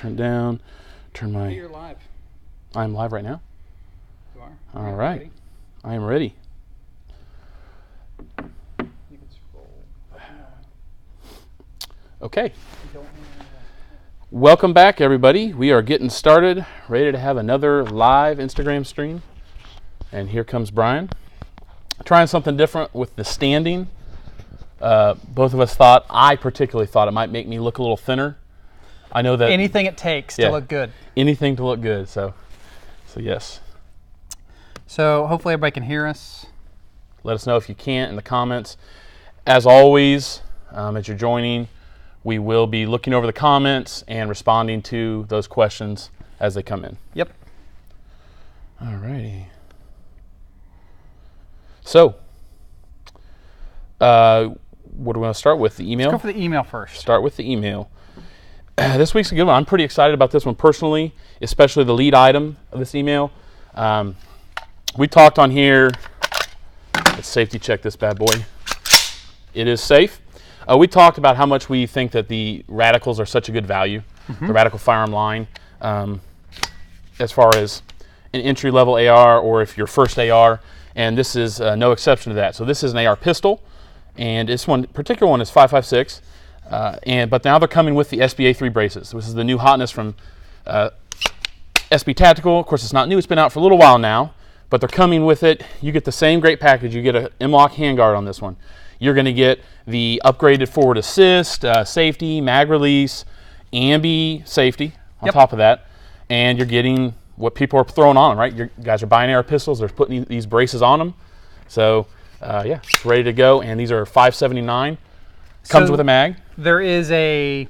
turn down, turn my... You're live. I'm live right now? You are? All right. Ready? I am ready. You can scroll. Okay. Welcome back, everybody. We are getting started, ready to have another live Instagram stream. And here comes Brian. Trying something different with the standing. Both of us thought, I particularly thought it might make me look a little thinner. I know that anything it takes to look good. Anything to look good. So yes. So hopefully everybody can hear us. Let us know if you can't in the comments. As always, as you're joining, we will be looking over the comments and responding to those questions as they come in. Yep. All righty. So, what do we want to start with? The email? Let's go for the email first. Start with the email. This week's a good one. I'm pretty excited about this one personally, especially the lead item of this email. We talked on here. Let's safety check this bad boy. It is safe. We talked about how much we think that the radicals are such a good value, the radical firearm line, as far as an entry-level AR or if your first AR, and this is no exception to that. So this is an AR pistol, and this one particular one is 5.56, but now they're coming with the SBA3 braces. This is the new hotness from SB Tactical. Of course, it's not new. It's been out for a little while now, but they're coming with it. You get the same great package. You get an M-LOK handguard on this one. You're going to get the upgraded forward assist, safety, mag release, ambi safety on top of that, and you're getting what people are throwing on, right? You guys are buying AR pistols. They're putting these braces on them. So, yeah, it's ready to go, and these are $579. Comes with a mag. There is a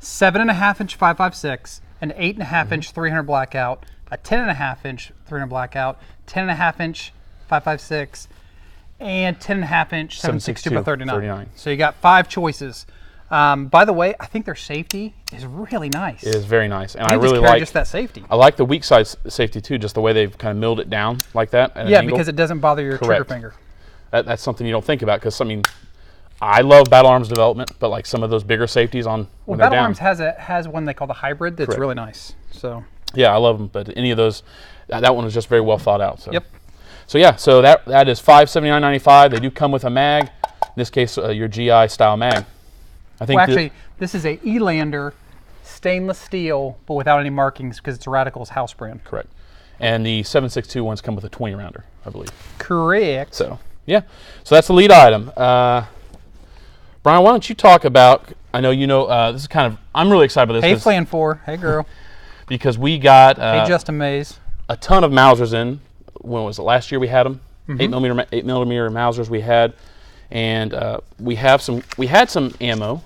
7.5-inch 5.56, an 8.5-inch 300 blackout, a 10.5-inch 300 blackout, 10.5-inch 5.56, and 10.5-inch 7.62 by 39. So you got 5 choices. By the way, I think their safety is really nice. It is very nice, and I really like just that safety. I like the weak side safety too, just the way they've kind of milled it down like that. At an angle. Because it doesn't bother your trigger finger. That's something you don't think about, because I mean, I love Battle Arms development, but like some of those bigger safeties on when they're down. Battle Arms has one they call the hybrid that's really nice. So yeah, I love them, but any of those, that one was just very well thought out. So. Yep. So yeah, so that is $579.95. They do come with a mag. In this case, your GI style mag. I think. Well, actually, this is a Elander stainless steel, but without any markings because it's a Radicals house brand. Correct. And the 7.62 ones come with a 20 rounder, I believe. Correct. So yeah, so that's the lead item. Brian, why don't you talk about? I know you know this is kind of. I'm really excited about this. Hey, Flan 4. Hey, girl. Because we got. Hey, Justin Mays. A ton of Mausers in. When was it? Last year we had them. 8mm Mausers we had, and we had some ammo,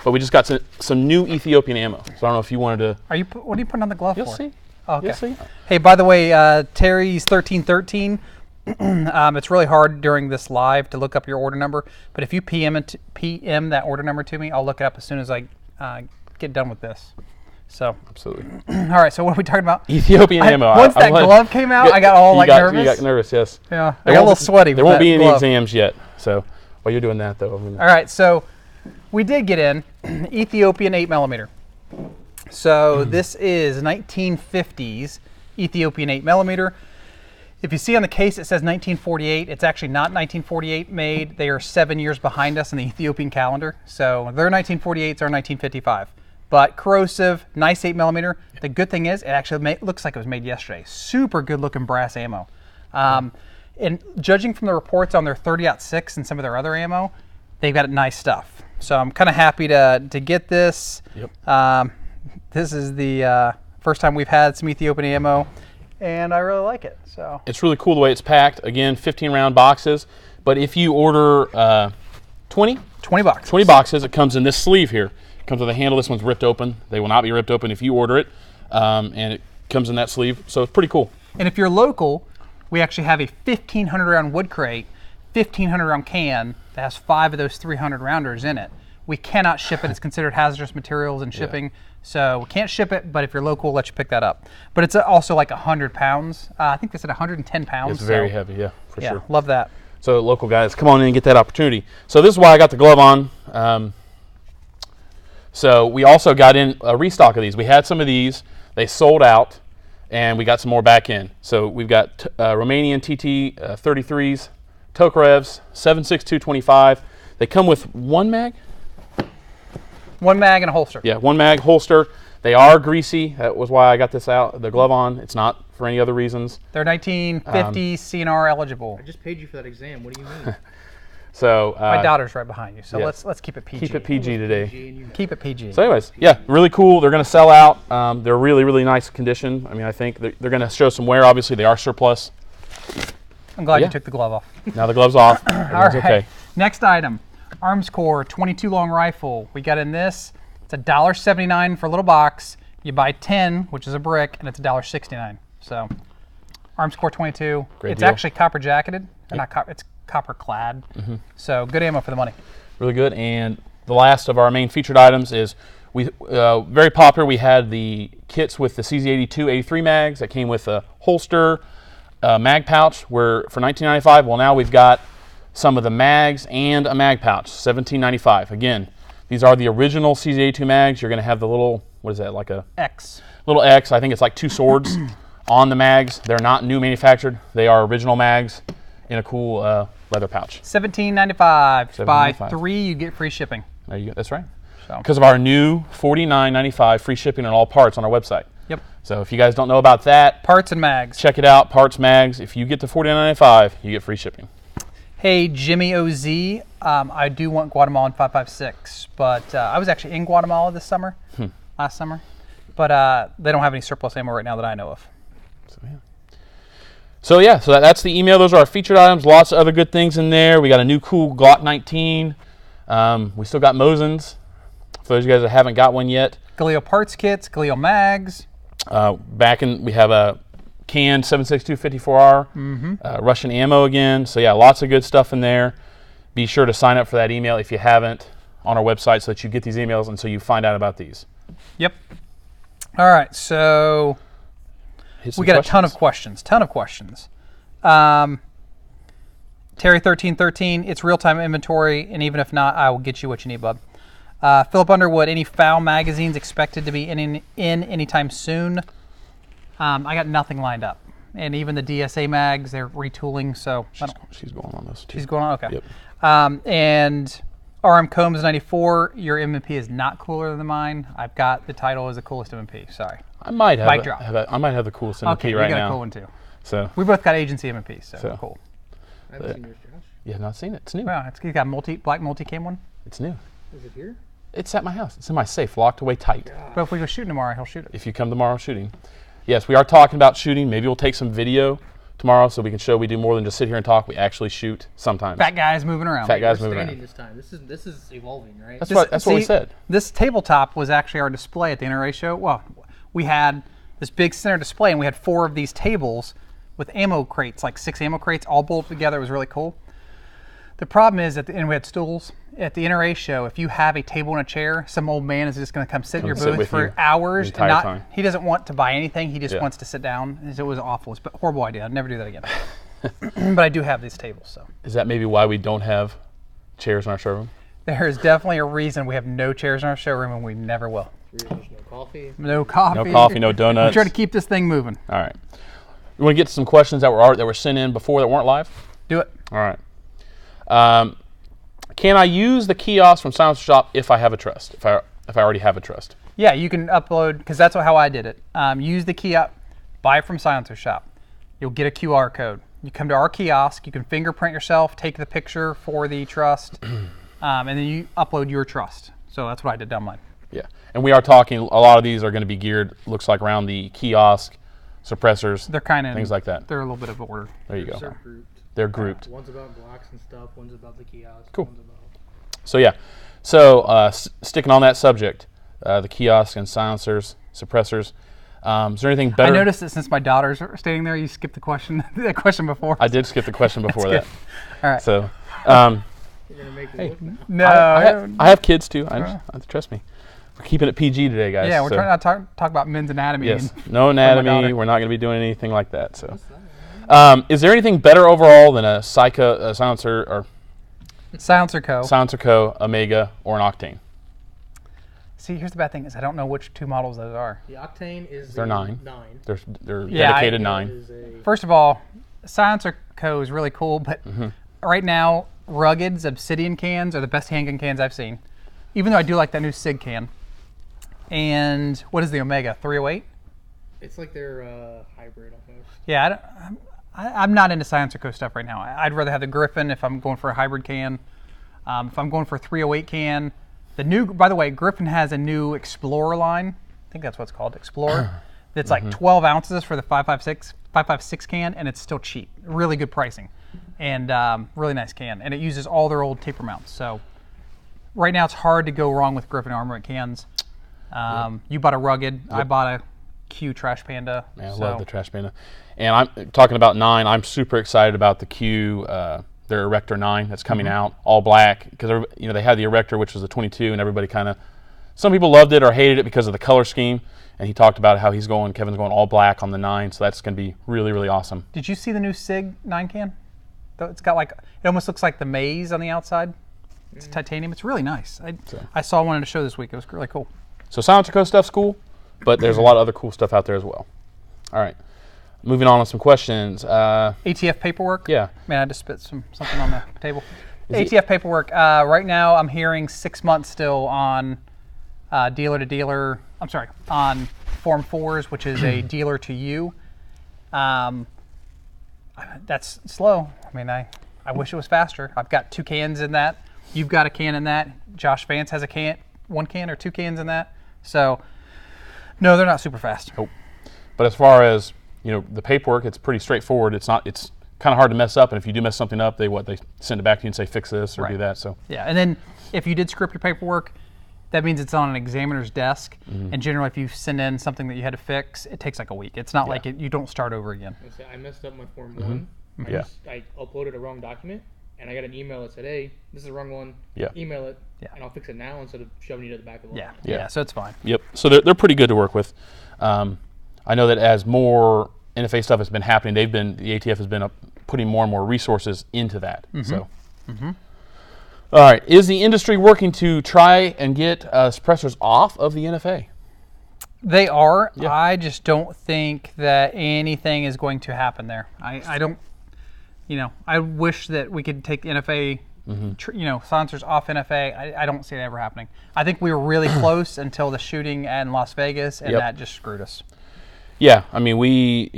but we just got some new Ethiopian ammo. So I don't know if you wanted to. What are you putting on the glove for? You'll see. Oh, okay. You'll see. Hey, by the way, Terry's 1313. It's really hard during this live to look up your order number, but if you PM that order number to me, I'll look it up as soon as I get done with this. So absolutely. All right. So what are we talking about? Ethiopian ammo. Once that glove came out, I got all nervous. You got nervous, yes. Yeah. I got a little sweaty. There won't be any exams yet. So while you're doing that, though. All right. So we did get in Ethiopian 8mm. So this is 1950s Ethiopian 8mm. If you see on the case, it says 1948. It's actually not 1948 made. They are 7 years behind us in the Ethiopian calendar. So their 1948s are 1955. But corrosive, nice 8mm. The good thing is, it actually looks like it was made yesterday. Super good looking brass ammo. And judging from the reports on their 30-06 and some of their other ammo, they've got nice stuff. So I'm kind of happy to get this. Yep. This is the first time we've had some Ethiopian ammo, and I really like it. So it's really cool the way it's packed. Again, 15-round boxes. But if you order 20 boxes, it comes in this sleeve here. Comes with a handle. This one's ripped open. They will not be ripped open if you order it, and it comes in that sleeve. So it's pretty cool. And if you're local, we actually have a 1,500 round wood crate, 1,500 round can that has 5 of those 300 rounders in it. We cannot ship it. It's considered hazardous materials and shipping. Yeah. So we can't ship it, but if you're local, we'll let you pick that up. But it's also like 100 pounds. I think it's at 110 pounds. It's very heavy, yeah, for sure. Love that. So local guys, come on in and get that opportunity. So this is why I got the glove on. So we also got in a restock of these. We had some of these. They sold out, and we got some more back in. So we've got Romanian TT33s, Tokarevs, 7.62-25. They come with one mag? One mag and a holster. Yeah, one mag holster. They are greasy. That was why I got this out, the glove on. It's not for any other reasons. They're 1950 CNR eligible. I just paid you for that exam. What do you mean? So my daughter's right behind you, so yeah. let's keep it PG. Keep it PG today. Keep it PG. So anyways, yeah, really cool. They're going to sell out. They're really, really nice condition. I mean, I think they're going to show some wear. Obviously, they are surplus. I'm glad you took the glove off. Now the glove's off. All right. Okay. Next item, Armscor 22 long rifle. We got in this. It's $1.79 for a little box. You buy 10, which is a brick, and it's $1.69. So Armscor 22. Great it's deal. actually copper jacketed. Or not copper, it's copper clad. So good ammo for the money. Really good. And the last of our main featured items is very popular. We had the kits with the CZ82 83 mags that came with a holster, mag pouch. Where for $19.95. Well, now we've got some of the mags and a mag pouch, $17.95. Again, these are the original CZ82 mags. You're going to have the little, what is that, like a X. Little X. I think it's like two swords on the mags. They're not new manufactured. They are original mags in a cool leather pouch. $17.95. Buy $17.95. 3, you get free shipping. There you go. That's right. So. Because of our new $49.95 free shipping on all parts on our website. Yep. So if you guys don't know about that, Parts and mags. check it out. Parts, mags. If you get to $49.95, you get free shipping. Hey, Jimmy OZ, I do want Guatemalan 5.56, but I was actually in Guatemala this summer, last summer, but they don't have any surplus ammo right now that I know of. So that's the email. Those are our featured items. Lots of other good things in there. We got a new cool Glock 19. We still got Mosins, for those of you guys that haven't got one yet. Galil parts kits, Galil mags. We have a canned 7.62 54R, Russian ammo again. So yeah, lots of good stuff in there. Be sure to sign up for that email if you haven't on our website so that you get these emails and so you find out about these. Yep. All right, so we got a ton of questions. Terry1313, it's real-time inventory, and even if not, I will get you what you need, bud. Philip Underwood, any foul magazines expected to be in anytime soon? I got nothing lined up. And even the DSA mags, they're retooling, so... She's going on those too. She's going on? Okay. Yep. And RM Combs 94, your M&P is not cooler than mine. I've got the title as the coolest M&P, sorry. I might have, Mic I might have the coolest M&P okay, right we got now. a cool one too. So we both got agency M&Ps, so cool. I haven't seen yours, Josh. You have not seen it. It's new. Well, you got black multi-cam one? It's new. Is it here? It's at my house. It's in my safe, locked away tight. But if we go shooting tomorrow, he'll shoot it. If you come tomorrow shooting. Yes, we are talking about shooting. Maybe we'll take some video tomorrow so we can show we do more than just sit here and talk. We actually shoot sometimes. Fat guys moving around. Fat guys We're moving standing around. this time. This is evolving, right? That's what we said. This tabletop was actually our display at the NRA show. Well, we had this big center display, and we had 4 of these tables with ammo crates, like 6 ammo crates, all bolted together. It was really cool. The problem is, and we had stools. At the NRA show, if you have a table and a chair, some old man is just going to come sit in your booth for hours. The entire time. He doesn't want to buy anything. He just wants to sit down. And it was awful. It's a horrible idea. I'd never do that again. But I do have these tables. So is that maybe why we don't have chairs in our showroom? there is definitely a reason we have no chairs in our showroom, and we never will. There's no coffee. No coffee. No coffee, no donuts. We try to keep this thing moving. All right. We want to get to some questions that were sent in before that weren't live? Do it. All right. Can I use the kiosk from Silencer Shop if I have a trust? If I already have a trust? Yeah, you can upload, because that's how I did it. Use the kiosk, buy from Silencer Shop. You'll get a QR code. You come to our kiosk, you can fingerprint yourself, take the picture for the trust, and then you upload your trust. So that's what I did down mine. Yeah, and we are talking, a lot of these are going to be geared, looks like, around the kiosk, suppressors, They're kind of things like that. They're a little bit of order. There you go. They're grouped. They're grouped. One's about Glocks and stuff. One's about the kiosk. Cool. One's about... So yeah, so sticking on that subject, the kiosk and silencers, suppressors. Is there anything better? I noticed that since my daughters are standing there, you skipped the question, the question before. I did skip the question before that. All right. So, You're gonna make me look now. No. I have kids too. Trust me. We're keeping it PG today, guys. Yeah, we're trying not to talk about men's anatomy. Yes, and no anatomy. daughter. We're not going to be doing anything like that. So, is there anything better overall than a silencer or Silencer Co. Silencer Co, Omega, or an Octane? See, here's the bad thing is I don't know which 2 models those are. The Octane is They're 9. 9. They're Yeah, dedicated It 9. is a- First of all, Silencer Co. is really cool, but right now, Rugged's Obsidian cans are the best handgun cans I've seen. Even though I do like that new SIG can. And what is the Omega? 308? It's like their hybrid almost. Yeah, I'm not into Silencer Co. stuff right now. I'd rather have the Griffin if I'm going for a hybrid can. If I'm going for a 308 can. By the way, Griffin has a new Explorer line. I think that's what it's called, Explorer. That's like 12 ounces for the 5.56 can, and it's still cheap. Really good pricing, and really nice can. And it uses all their old taper mounts. So right now it's hard to go wrong with Griffin Armament cans. You bought a Rugged. I bought a Q Trash Panda. Yeah, I love the Trash Panda. And I'm talking about 9. I'm super excited about the Q, their Erector 9 that's coming out, all black. Because they had the Erector, which was a 22, and everybody kind of, some people loved it or hated it because of the color scheme. And he talked about how Kevin's going all black on the 9, so that's going to be really, really awesome. Did you see the new SIG 9 can? It's got like, it almost looks like the maze on the outside. It's titanium. It's really nice. I saw one at a show this week. It was really cool. So Silencer Co. stuff's cool, but there's a lot of other cool stuff out there as well. All right. Moving on some questions. ATF paperwork? Yeah. Man, I just spit something on the table. ATF paperwork. Right now I'm hearing 6 months still on dealer to dealer. I'm sorry, on Form 4s, which is a dealer to you. That's slow. I mean, I wish it was faster. I've got 2 cans in that. You've got a can in that. Josh Vance has a 1 can or 2 cans in that. So, no, they're not super fast. Nope. But as far as the paperwork, it's pretty straightforward. It's kind of hard to mess up, and if you do mess something up, they send it back to you and say fix this or do that. So yeah, and then if you did script your paperwork, that means it's on an examiner's desk. And generally, if you send in something that you had to fix, it takes like a week. It's not like you don't start over again. I messed up my Form 1. I uploaded a wrong document, and I got an email that said, "Hey, this is the wrong one. Email it, and I'll fix it now instead of shoving you to the back of the line." Yeah, so it's fine. Yep. So they're pretty good to work with. I know that as more NFA stuff has been happening, the ATF has been putting more and more resources into that. So, all right, is the industry working to try and get suppressors off of the NFA? They are. Yeah. I just don't think that anything is going to happen there. I don't. I wish that we could take the NFA. Silencers off NFA. I don't see that ever happening. I think we were really close until the shooting in Las Vegas, and that just screwed us. Yeah, I mean, we,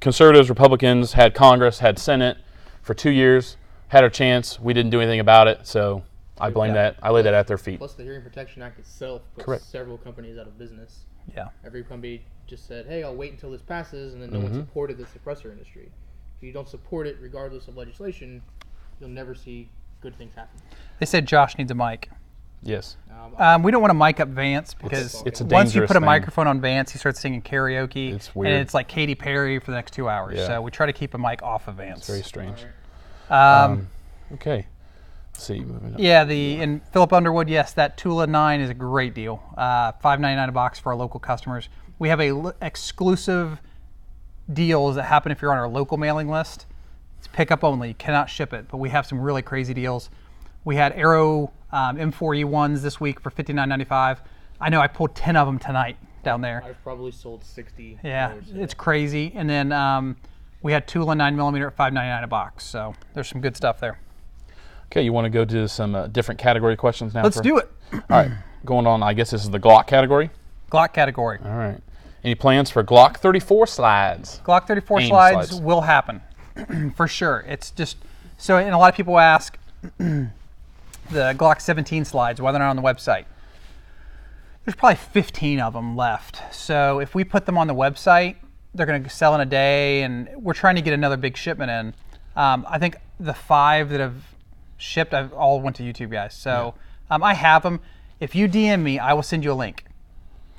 conservatives, Republicans, had Congress, had Senate for 2 years, had our chance. We didn't do anything about it, so I blame that. I lay that at their feet. Plus, the Hearing Protection Act itself puts several companies out of business. Yeah. Every company just said, "Hey, I'll wait until this passes," and then no one supported the suppressor industry. If you don't support it, regardless of legislation, you'll never see good things happen. They said Josh needs a mic. Yes. We don't want to mic up Vance because it's a once you dangerous put a thing. microphone on Vance, he starts singing karaoke. It's weird. And it's like Katy Perry for the next 2 hours. Yeah. So we try to keep a mic off of Vance. It's very strange. Okay. Let's see. Moving on. Yeah, and Philip Underwood, yes, that Tula 9 is a great deal. $5.99 a box for our local customers. We have exclusive deals that happen if you're on our local mailing list. It's pickup only. You cannot ship it, but we have some really crazy deals. We had Arrow M4E1s this week for $59.95. I know I pulled 10 of them tonight down there. I've probably sold 60. Yeah, it's crazy. And then we had Tula 9mm at $5.99 a box. So there's some good stuff there. Okay, you want to go to some different category questions now? Let's do it. All right, going on, I guess this is the Glock category. Glock category. All right. Any plans for Glock 34 slides? Glock 34 AIM slides will happen, for sure. It's just, so, and a lot of people ask, the Glock 17 slides, whether or not on the website. There's probably 15 of them left. So if we put them on the website, they're going to sell in a day, and we're trying to get another big shipment in. I think the 5 that have shipped, I've all went to YouTube guys. So I have them. If you DM me, I will send you a link.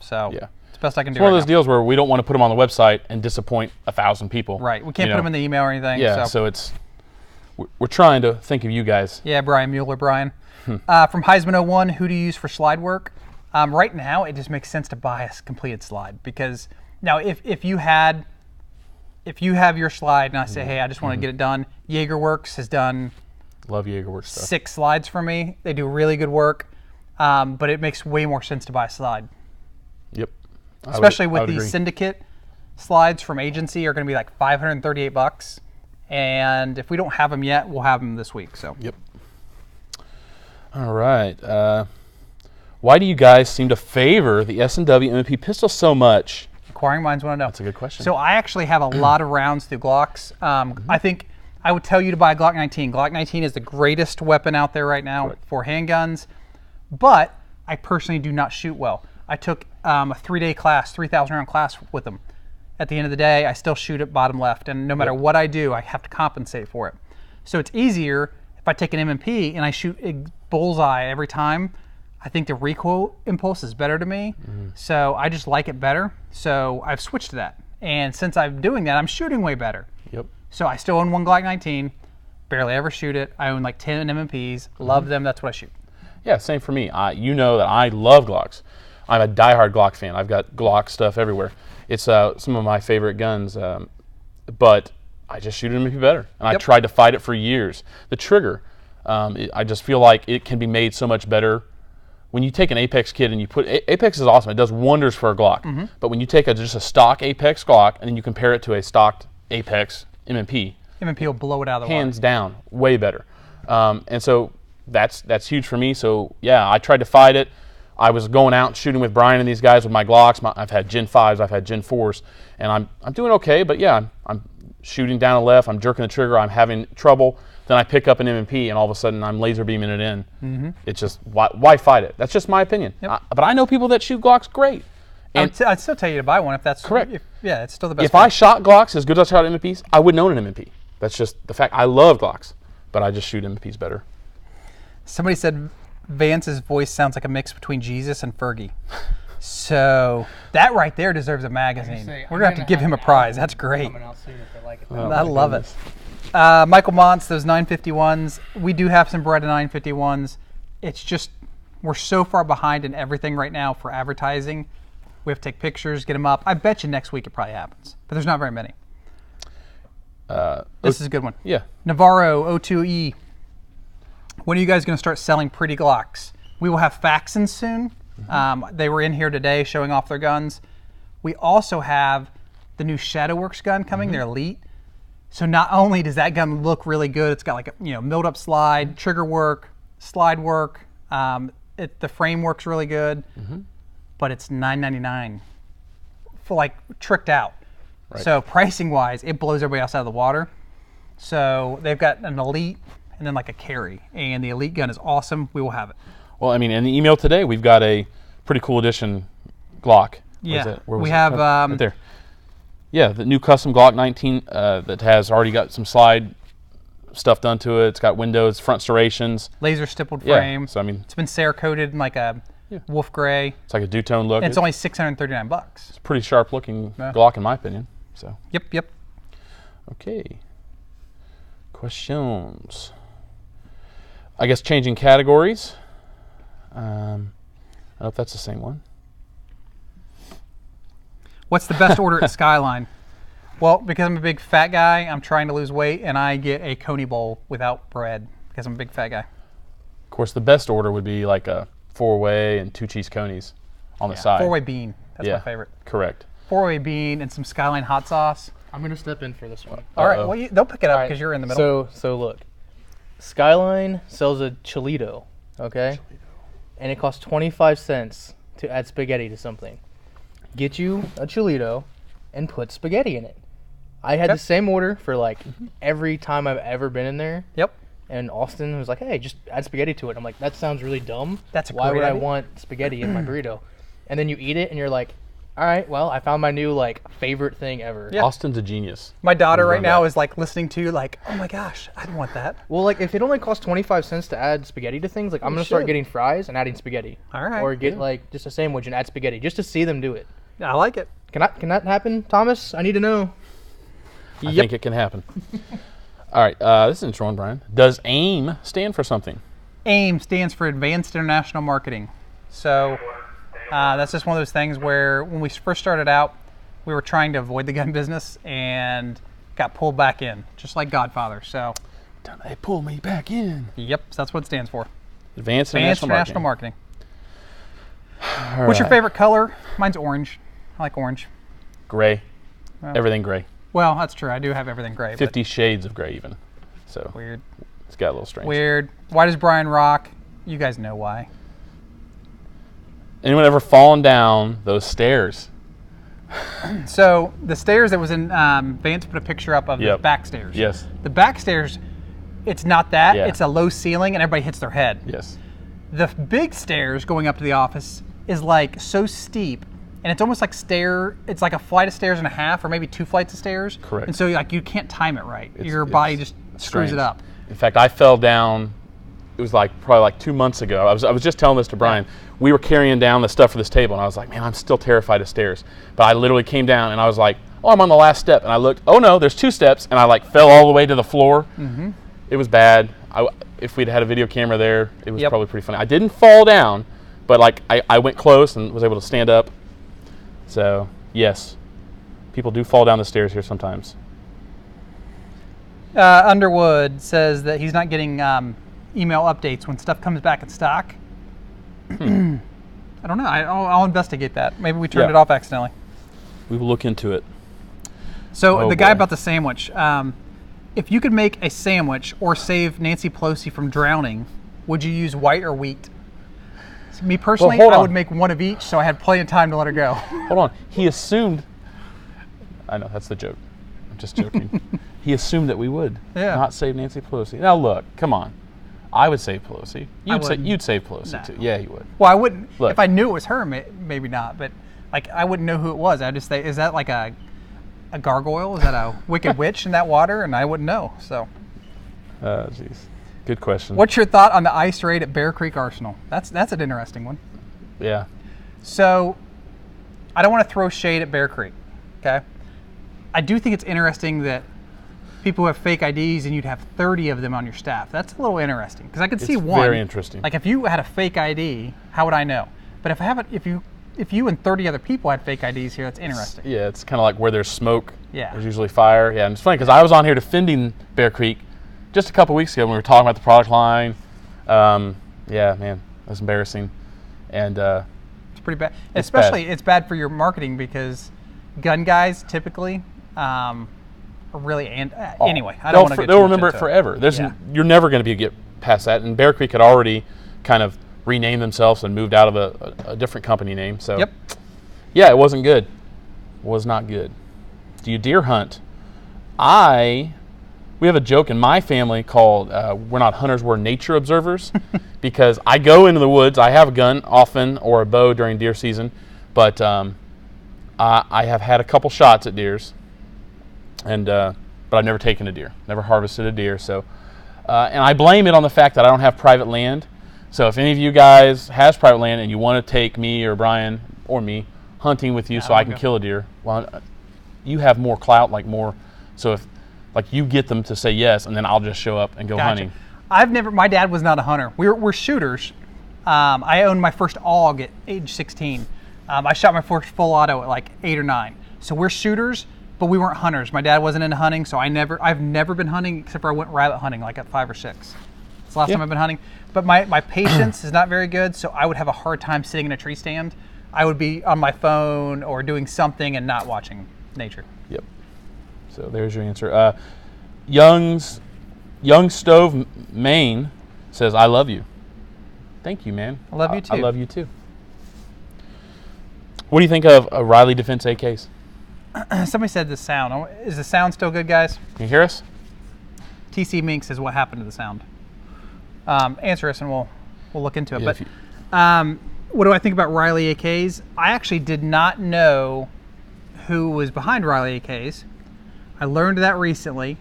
So it's the best I can do. It's one of those deals where we don't want to put them on the website and disappoint 1,000 people. Right. We can't put them in the email or anything. Yeah. So it's we're trying to think of you guys. Yeah, Brian Mueller, Brian. From Heisman 01, who do you use for slide work? Right now, it just makes sense to buy a completed slide because now if you have your slide and I say, hey, I just want to get it done, JagerWorks has done Love JagerWorks stuff. 6 slides for me. They do really good work. but it makes way more sense to buy a slide. Yep. Especially with these syndicate slides from agency are going to be like $538, and if we don't have them yet, we'll have them this week. So. Yep. All right. Why do you guys seem to favor the S&W M&P pistol so much? Inquiring minds want to know. That's a good question. So I actually have a lot of rounds through Glocks. I think I would tell you to buy a Glock 19. Glock 19 is the greatest weapon out there right now for handguns, but I personally do not shoot well. I took a 3-day class, 3,000 round class with them. At the end of the day, I still shoot at bottom left, and no matter what I do, I have to compensate for it. So it's easier if I take an M&P and I shoot a bullseye every time. I think the recoil impulse is better to me, so I just like it better. So I've switched to that, and since I'm doing that, I'm shooting way better. Yep. So I still own one Glock 19, barely ever shoot it. I own like 10 M&Ps, love them. That's what I shoot. Yeah, same for me. You know that I love Glocks. I'm a diehard Glock fan. I've got Glock stuff everywhere. It's some of my favorite guns, but I just shoot an M&P better, and I tried to fight it for years. The trigger, I just feel like it can be made so much better. When you take an Apex kit and you put, Apex is awesome. It does wonders for a Glock. But when you take just a stock Apex Glock and then you compare it to a stocked Apex M&P, M&P will blow it out of the water. Hands down, way better. And so that's huge for me. So yeah, I tried to fight it. I was going out and shooting with Brian and these guys with my Glocks. I've had Gen 5s, I've had Gen 4s, and I'm doing okay. But yeah, I'm shooting down the left. I'm jerking the trigger. I'm having trouble. Then I pick up an M&P, and all of a sudden I'm laser beaming it in. It's just, why fight it? That's just my opinion. But I know people that shoot Glocks great. And I'd still tell you to buy one if that's correct. Yeah, it's still the best. If I shot Glocks as good as I shot M&Ps, I wouldn't own an M&P. That's just the fact. I love Glocks, but I just shoot M&Ps better. Somebody said Vance's voice sounds like a mix between Jesus and Fergie. So that right there deserves a magazine. We're going to have to give him a prize. That's great. I love it. Michael Montz, those 951s. We do have some Beretta 951s. It's just, we're so far behind in everything right now for advertising. We have to take pictures, get them up. I bet you next week it probably happens, but there's not very many. This is a good one. Yeah. Navarro 02E. When are you guys going to start selling pretty Glocks? We will have Faxons soon. They were in here today showing off their guns. We also have the new Shadowworks gun coming, their Elite. So not only does that gun look really good, it's got like a milled up slide, trigger work, slide work. The frame works really good, but it's $9.99 for like tricked out. Right. So pricing wise, it blows everybody else out of the water. So they've got an Elite and then like a carry, and the Elite gun is awesome. We will have it. Well, I mean, in the email today, we've got a pretty cool edition Glock. Yeah, we have right there. Yeah, the new custom Glock 19 that has already got some slide stuff done to it. It's got windows, front serrations, laser stippled frame. Yeah, so I mean, it's been Cerakoted in like a wolf gray. It's like a two-tone look. And it's only $639. It's a pretty sharp looking Glock in my opinion. So. Yep. Okay. Questions. I guess changing categories. I don't know if that's the same one. What's the best order at Skyline? Well, because I'm a big fat guy, I'm trying to lose weight, and I get a Coney bowl without bread because I'm a big fat guy. Of course, the best order would be like a 4-way and 2 cheese conies on the side. 4-way bean. That's my favorite. Correct. 4-way bean and some Skyline hot sauce. I'm going to step in for this one. All right. Well, they'll pick it up because you're in the middle. So look. Skyline sells a Cholito, okay? And it costs 25 cents to add spaghetti to something. Get you a Cholito and put spaghetti in it. I had the same order for like every time I've ever been in there. Yep. And Austin was like, hey, just add spaghetti to it. I'm like, that sounds really dumb. That's a Why great would idea. I want spaghetti in my burrito? And then you eat it and you're like, all right, well, I found my new like favorite thing ever. Yeah. Austin's a genius. My daughter right now is like listening to like, oh my gosh, I'd want that. Well, like if it only costs 25 cents to add spaghetti to things, like I'm gonna start getting fries and adding spaghetti. All right. Or get like just a sandwich and add spaghetti just to see them do it. I like it. Can that happen, Thomas? I need to know. I think it can happen. All right, this is an interesting one, Brian. Does AIM stand for something? AIM stands for Advanced International Marketing. So that's just one of those things where when we first started out, we were trying to avoid the gun business and got pulled back in, just like Godfather. So They pull me back in. Yep, so that's what it stands for. Advanced International Marketing. Marketing. What's your favorite color? Mine's orange. I like orange. Gray. Everything gray. Well, that's true. I do have everything gray. 50 shades of gray even. So weird. It's got a little strange. Weird. Why does Brian rock? You guys know why. Anyone ever fallen down those stairs? So the stairs that was in, Vance put a picture up of the back stairs. Yes. The back stairs, it's not that. Yeah. It's a low ceiling and everybody hits their head. Yes. The big stairs going up to the office is like so steep, and it's almost like it's like a flight of stairs and a half, or maybe 2 flights of stairs. Correct. And so like you can't time it right. Your body just screws it up. In fact, I fell down. It was probably like 2 months ago. I was just telling this to Brian. We were carrying down the stuff for this table, and I was like, man, I'm still terrified of stairs. But I literally came down, and I was like, oh, I'm on the last step. And I looked, oh no, there's 2 steps, and I like fell all the way to the floor. Mm-hmm. It was bad. If we'd had a video camera there, it was probably pretty funny. I didn't fall down, but like I went close and was able to stand up. So yes, people do fall down the stairs here sometimes. Underwood says that he's not getting email updates when stuff comes back in stock. I don't know. I'll investigate that. Maybe we turned it off accidentally. We will look into it. So the guy about the sandwich. If you could make a sandwich or save Nancy Pelosi from drowning, would you use white or wheat? So me personally, I would make one of each, so I had plenty of time to let her go. Hold on. He assumed. I know, that's the joke. I'm just joking. He assumed that we would not save Nancy Pelosi. Now look, come on. I would save Pelosi. You'd save Pelosi too. Yeah, you would. Well, I wouldn't. Look, if I knew it was her, maybe not. But like, I wouldn't know who it was. I'd just say, is that like a gargoyle? Is that a wicked witch in that water? And I wouldn't know. So. Jeez. Good question. What's your thought on the ice raid at Bear Creek Arsenal? That's an interesting one. Yeah. So, I don't want to throw shade at Bear Creek. Okay. I do think it's interesting that people who have fake IDs and you'd have 30 of them on your staff. That's a little interesting because I could see one. Very interesting. Like if you had a fake ID, how would I know? But if you and 30 other people had fake IDs here, that's interesting. It's kind of like where there's smoke, there's usually fire. Yeah, and it's funny because I was on here defending Bear Creek just a couple weeks ago when we were talking about the product line. Yeah, man, that's embarrassing. And it's pretty bad. Especially, it's bad for your marketing because gun guys typically are really anyway. I don't want to get. They'll remember it forever. You're never going to be get past that. And Bear Creek had already kind of renamed themselves and moved out of a different company name. So yeah, it wasn't good. Was not good. Do you deer hunt? We have a joke in my family called we're not hunters, we're nature observers because I go into the woods. I have a gun often or a bow during deer season, but I have had a couple shots at deers, and but I've never taken a deer, never harvested a deer. So, and I blame it on the fact that I don't have private land. So if any of you guys has private land and you want to take me or Brian or me hunting with you so I can kill a deer, well, you have more clout, like more. So if like you get them to say yes, and then I'll just show up and go hunting. My dad was not a hunter. We're shooters. I owned my first AUG at age 16. I shot my first full auto at like 8 or 9. So we're shooters, but we weren't hunters. My dad wasn't into hunting, so I've never been hunting except for I went rabbit hunting like at 5 or 6. It's the last time I've been hunting. But my patience is not very good, so I would have a hard time sitting in a tree stand. I would be on my phone or doing something and not watching nature. Yep. So there's your answer. Young Stove Maine says, I love you. Thank you, man. I love you too. I love you too. What do you think of Riley Defense AKs? Somebody said the sound. Is the sound still good, guys? Can you hear us? TC Mink says, what happened to the sound? Answer us and we'll look into it. What do I think about Riley AKs? I actually did not know who was behind Riley AKs. I learned that recently.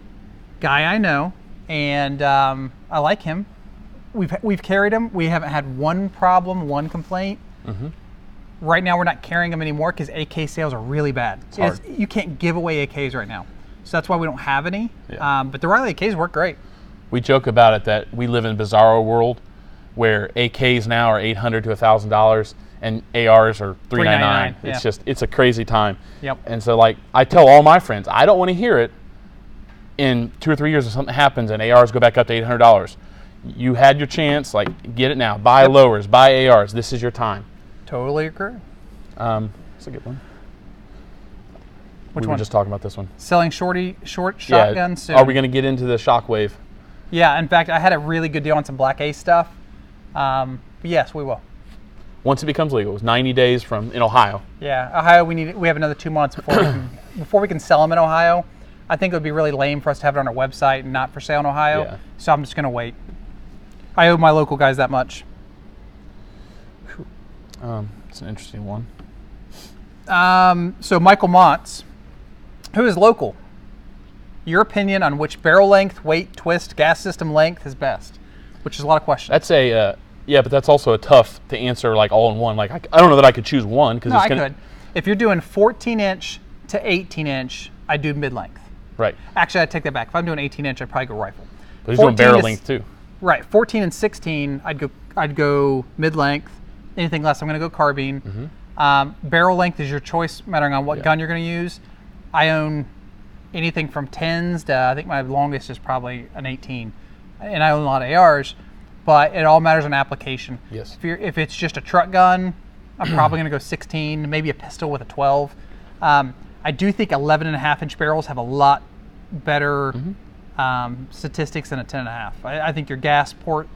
Guy I know, and I like him. We've carried him. We haven't had one problem, one complaint. Mm-hmm. Right now, we're not carrying them anymore because AK sales are really bad. You can't give away AKs right now, so that's why we don't have any. Yeah. But the Riley AKs work great. We joke about it that we live in a bizarro world where AKs now are $800 to $1,000 and ARs are $399. Yeah. It's a crazy time. Yep. And so like I tell all my friends, I don't want to hear it in 2 or 3 years if something happens and ARs go back up to $800. You had your chance, like get it now. Buy lowers, buy ARs. This is your time. Totally agree. That's a good one. Which we one? were just talking about this one. Selling short shotguns soon. Are we going to get into the Shockwave? Yeah, in fact, I had a really good deal on some Black Ace stuff. Yes, we will. Once it becomes legal, it's 90 days from in Ohio. Yeah, Ohio. We have another 2 months before we can sell them in Ohio. I think it would be really lame for us to have it on our website and not for sale in Ohio. Yeah. So I'm just going to wait. I owe my local guys that much. It's an interesting one. So Michael Montz, who is local, your opinion on which barrel length, weight, twist, gas system length is best? Which is a lot of questions. That's a but that's also a tough to answer like all in one. Like I don't know that I could choose one because I could. If you're doing 14-inch to 18-inch, I do mid-length. Right. Actually, I take that back. If I'm doing 18-inch, I'd probably go rifle. But he's doing barrel length too. Right. 14 and 16, I'd go mid-length. Anything less, I'm going to go carbine. Mm-hmm. Barrel length is your choice, mattering on what gun you're going to use. I own anything from 10s to I think my longest is probably an 18, and I own a lot of ARs. But it all matters on application. Yes. If it's just a truck gun, I'm probably going to go 16, maybe a pistol with a 12. I do think 11.5-inch barrels have a lot better statistics than a 10.5. I think your gas port,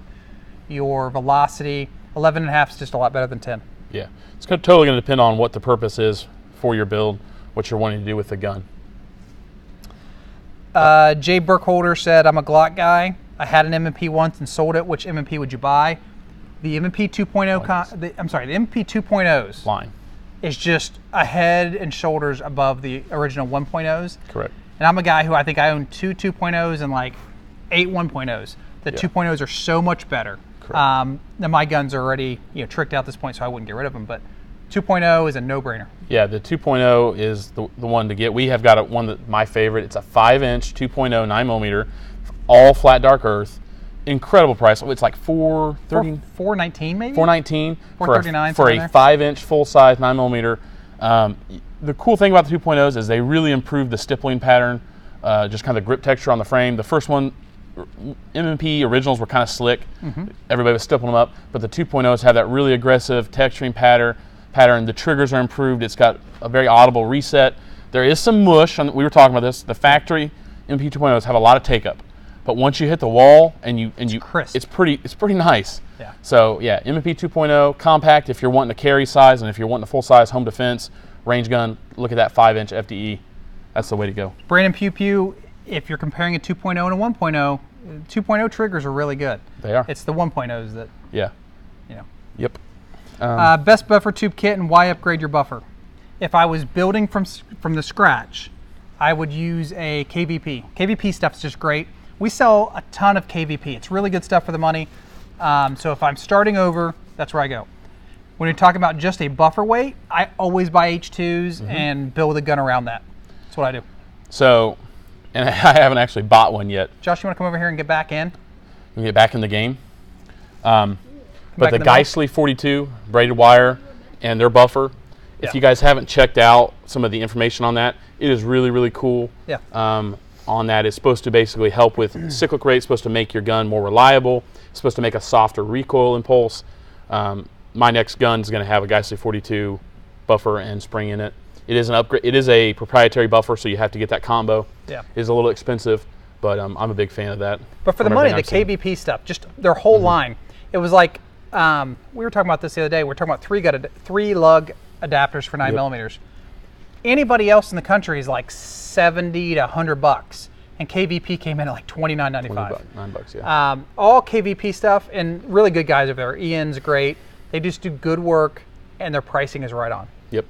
your velocity, 11.5 is just a lot better than 10. Yeah, it's totally going to depend on what the purpose is for your build, what you're wanting to do with the gun. Jay Burkholder said, I'm a Glock guy. I had an M&P once and sold it. Which M&P would you buy? The M&P 2.0, the M&P 2.0s line is just a head and shoulders above the original 1.0s. Correct. And I'm a guy who I think I own two 2.0s and like 8 1.0s. The 2.0s are so much better. Correct. Now my guns are already tricked out at this point, so I wouldn't get rid of them. But 2.0 is a no-brainer. Yeah, the 2.0 is the one to get. We have got one that my favorite. It's a 5-inch 2.0 9mm, all flat dark earth. Incredible price. It's like $419 maybe. $419 $439 for a 5-inch full-size 9mm. The cool thing about the 2.0s is they really improved the stippling pattern, just kind of the grip texture on the frame. The first one, M&P originals were kind of slick. Everybody was stippling them up, but the 2.0s have that really aggressive texturing pattern. The triggers are improved. It's got a very audible reset. There is some mush. We were talking about this. The factory M&P 2.0s have a lot of take-up. But once you hit the wall it's pretty nice. Yeah. So yeah, M&P 2.0 compact if you're wanting to carry size, and if you're wanting a full size home defense range gun, look at that 5-inch FDE. That's the way to go. Brandon Pew Pew, if you're comparing a 2.0 and a 1.0, 2.0 triggers are really good. They are. It's the 1.0s that. Yeah. Yep. Best buffer tube kit and why upgrade your buffer? If I was building from the scratch, I would use a KVP. KVP stuff's just great. We sell a ton of KVP. It's really good stuff for the money. So if I'm starting over, that's where I go. When you're talking about just a buffer weight, I always buy H2s and build a gun around that. That's what I do. So, and I haven't actually bought one yet. Josh, you want to come over here and get back in? And get back in the game. But the Geissele 42 braided wire and their buffer, if you guys haven't checked out some of the information on that, it is really, really cool. Yeah. On that, it's supposed to basically help with cyclic rate, supposed to make your gun more reliable, it's supposed to make a softer recoil impulse. My next gun is going to have a Geissele 42 buffer and spring in it. It is an upgrade. It is a proprietary buffer, so you have to get that combo. Yeah. It is a little expensive, but I'm a big fan of that. But for the money, the KVP stuff, just their whole line, it was like, we were talking about this the other day, we were talking about three lug adapters for 9mm. Anybody else in the country is like $70 to $100, and KVP came in at like $29.95. $9, yeah. All KVP stuff, and really good guys over there. Ian's great. They just do good work, and their pricing is right on. Yep.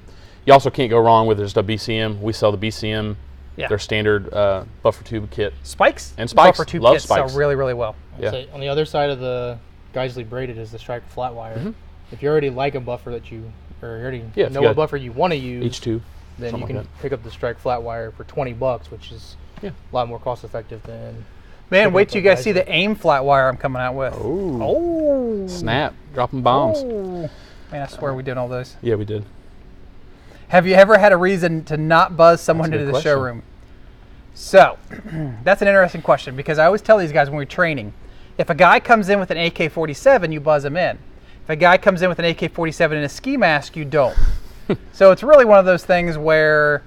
You also can't go wrong with just a BCM. We sell the BCM, their standard buffer tube kit. Spikes? And spikes. Buffer tube Love kits spikes. sell really, really well. Yeah. So on the other side of the Geissele braided is the striker flat wire. If you already like a buffer that you already know what buffer you want to use, H2, then you can pick up the strike flat wire for $20, which is a lot more cost effective than. Man, wait till you guys see the AIM flat wire I'm coming out with. Oh. Snap. Dropping bombs. Oh. Man, I swear we did all those. Yeah, we did. Have you ever had a reason to not buzz someone into the showroom? So, that's an interesting question, because I always tell these guys when we're training, if a guy comes in with an AK-47, you buzz him in. If a guy comes in with an AK-47 and a ski mask, you don't. So it's really one of those things where,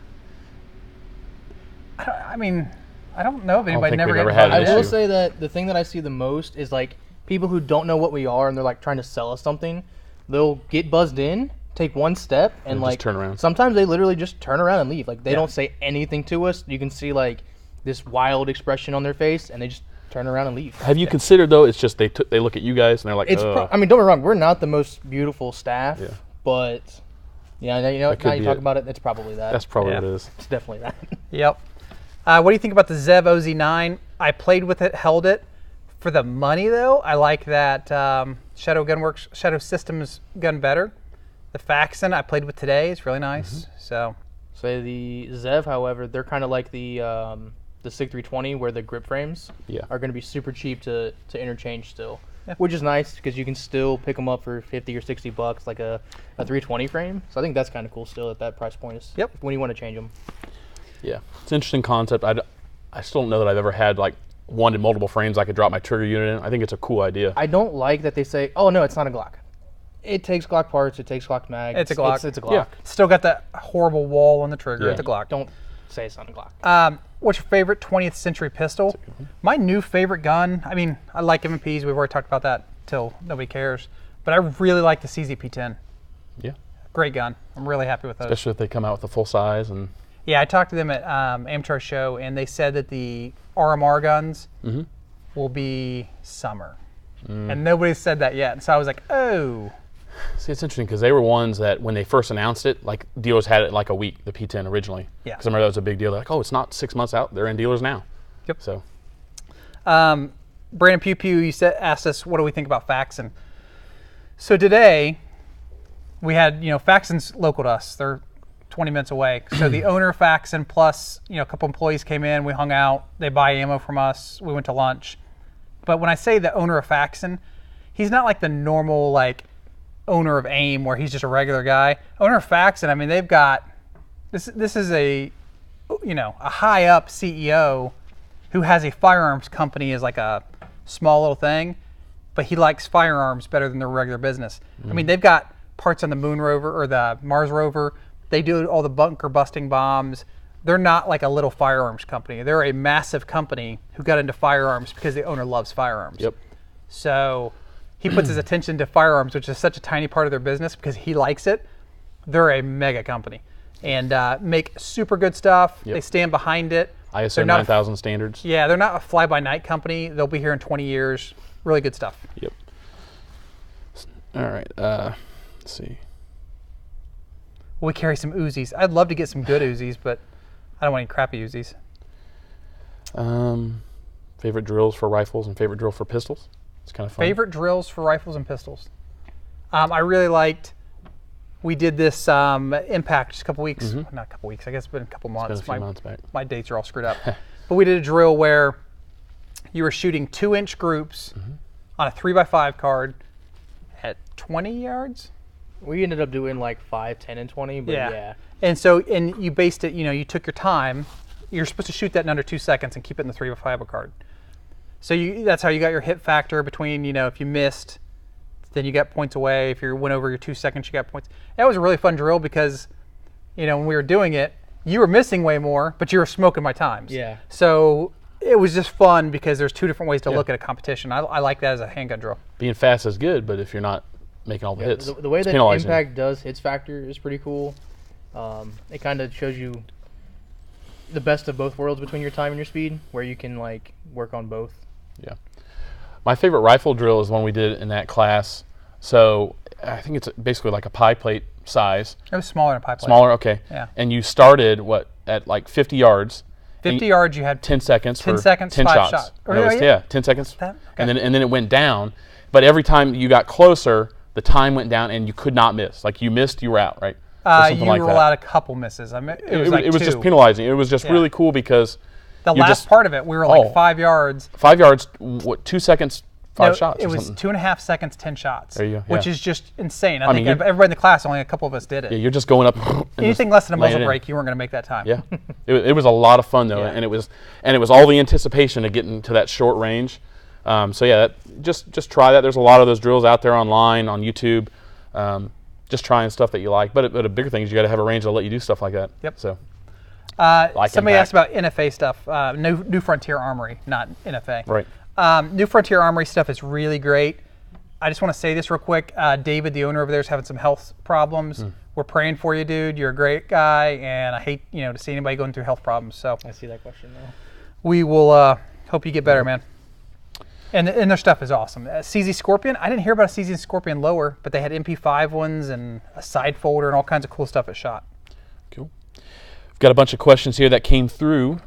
I don't know if anybody never had an issue. I will say that the thing that I see the most is like people who don't know what we are and they're like trying to sell us something. They'll get buzzed in, take one step, and like just turn around. Sometimes they literally just turn around and leave. Like they don't say anything to us. You can see like this wild expression on their face, and they just turn around and leave. Have you considered though? It's just they look at you guys and they're like, I mean, don't get me wrong. We're not the most beautiful staff, but yeah, now you talk about it. It's probably that. That's probably what it is. It's definitely that. Yep. What do you think about the Zev OZ9? I played with it, held it. For the money, though, I like that Shadow Systems gun better. The Faxon I played with today is really nice. So the Zev, however, they're kind of like the SIG 320, where the grip frames are going to be super cheap to interchange still, which is nice because you can still pick them up for $50 or $60 like a 320 frame. So I think that's kind of cool still at that price point. Is when you want to change them. Yeah, it's an interesting concept. I still don't know that I've ever had like wanted multiple frames I could drop my trigger unit in. I think it's a cool idea. I don't like that they say, oh no, it's not a Glock. It takes Glock parts, it takes Glock mag. It's a Glock. It's a Glock. Yeah. Still got that horrible wall on the trigger. It's a Glock. Don't say it's not a Glock. What's your favorite 20th century pistol? My new favorite gun, I mean, I like M&Ps. We've already talked about that till nobody cares. But I really like the CZP-10. Yeah. Great gun. I'm really happy with those. Especially if they come out with the full size. And yeah, I talked to them at Amchar show, and they said that the RMR guns will be summer. And nobody said that yet. And so I was like, oh. See, it's interesting because they were ones that when they first announced it, like dealers had it like a week, the P10 originally. Yeah. Because I remember that was a big deal. They're like, oh, it's not 6 months out. They're in dealers now. Yep. So. Brandon Pew Pew, asked us, what do we think about Faxon? So today, we had, Faxon's local to us. They're 20 minutes away. So the owner of Faxon plus, a couple employees came in, we hung out, they buy ammo from us, we went to lunch. But when I say the owner of Faxon, he's not like the normal like owner of AIM where he's just a regular guy. Owner of Faxon, I mean, they've got, this is a, a high up CEO who has a firearms company as like a small little thing, but he likes firearms better than their regular business. I mean, they've got parts on the Moon rover or the Mars rover. They do all the bunker busting bombs. They're not like a little firearms company. They're a massive company who got into firearms because the owner loves firearms. Yep. So he puts his attention to firearms, which is such a tiny part of their business because he likes it. They're a mega company and make super good stuff. Yep. They stand behind it. ISO 9000 standards. Yeah, they're not a fly-by-night company. They'll be here in 20 years. Really good stuff. Yep. All right. Let's see. We carry some Uzis. I'd love to get some good Uzis, but I don't want any crappy Uzis. Favorite drills for rifles and favorite drill for pistols? It's kind of fun. Favorite drills for rifles and pistols? I really liked, we did this Impact just a couple weeks, not a couple weeks, I guess it's been a couple months. It's been a few months back. My dates are all screwed up. But we did a drill where you were shooting 2-inch groups on a 3x5 card at 20 yards. We ended up doing like 5, 10, and 20, but yeah. And so, and you based it, you took your time. You're supposed to shoot that in under 2 seconds and keep it in the 3x5 card. So that's how you got your hit factor between, if you missed, then you got points away. If you went over your 2 seconds, you got points. That was a really fun drill because, when we were doing it, you were missing way more, but you were smoking my times. Yeah. So it was just fun because there's two different ways to look at a competition. I like that as a handgun drill. Being fast is good, but if you're not making all the hits, the way that Impact does hits factor is pretty cool. It kind of shows you the best of both worlds between your time and your speed, where you can like work on both. Yeah. My favorite rifle drill is one we did in that class. So I think it's basically like a pie plate size. It was smaller than a pie plate. Smaller, okay. Yeah. And you started at like 50 yards. 50 yards, you had 10 seconds. 10 seconds, 10 5 shots. shots. Yeah, 10 seconds. Okay. And then it went down. But every time you got closer, the time went down and you could not miss. Like you missed, you were out, right? You were allowed a couple misses. I mean, it was just penalizing. It was just really cool because the last part of it, we were like 5 yards. 5 yards, what, 2 seconds, 5 shots? It was 2.5 seconds, 10 shots. There you go. Which is just insane. I think everybody in the class, only a couple of us did it. Yeah, you're just going up. Anything less than a muzzle brake, you weren't going to make that time. Yeah, it was a lot of fun though, and it was all the anticipation of getting to that short range. So yeah, just try that. There's a lot of those drills out there online on YouTube. Just trying stuff that you like. But a bigger thing is you got to have a range to let you do stuff like that. Yep. So. Somebody asked about NFA stuff. New Frontier Armory, not NFA. Right. New Frontier Armory stuff is really great. I just want to say this real quick. David, the owner over there, is having some health problems. We're praying for you, dude. You're a great guy, and I hate to see anybody going through health problems. So I see that question now. We will hope you get better, man. And their stuff is awesome. CZ Scorpion, I didn't hear about a CZ Scorpion lower, but they had MP5 ones and a side folder and all kinds of cool stuff at SHOT. Cool. We've got a bunch of questions here that came through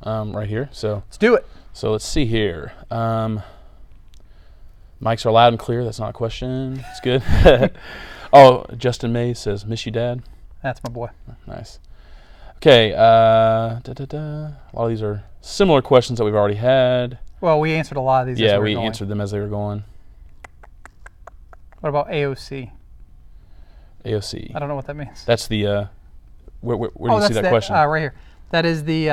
right here. So let's do it. So let's see here. Mics are loud and clear. That's not a question. It's good. Oh, Justin Mays says, miss you, Dad. That's my boy. Nice. Okay. A lot of these are similar questions that we've already had. Well, we answered a lot of these. Yeah, we answered them as they were going. What about AOC? AOC. I don't know what that means. That's the. Where do you see that question? Right here. That is the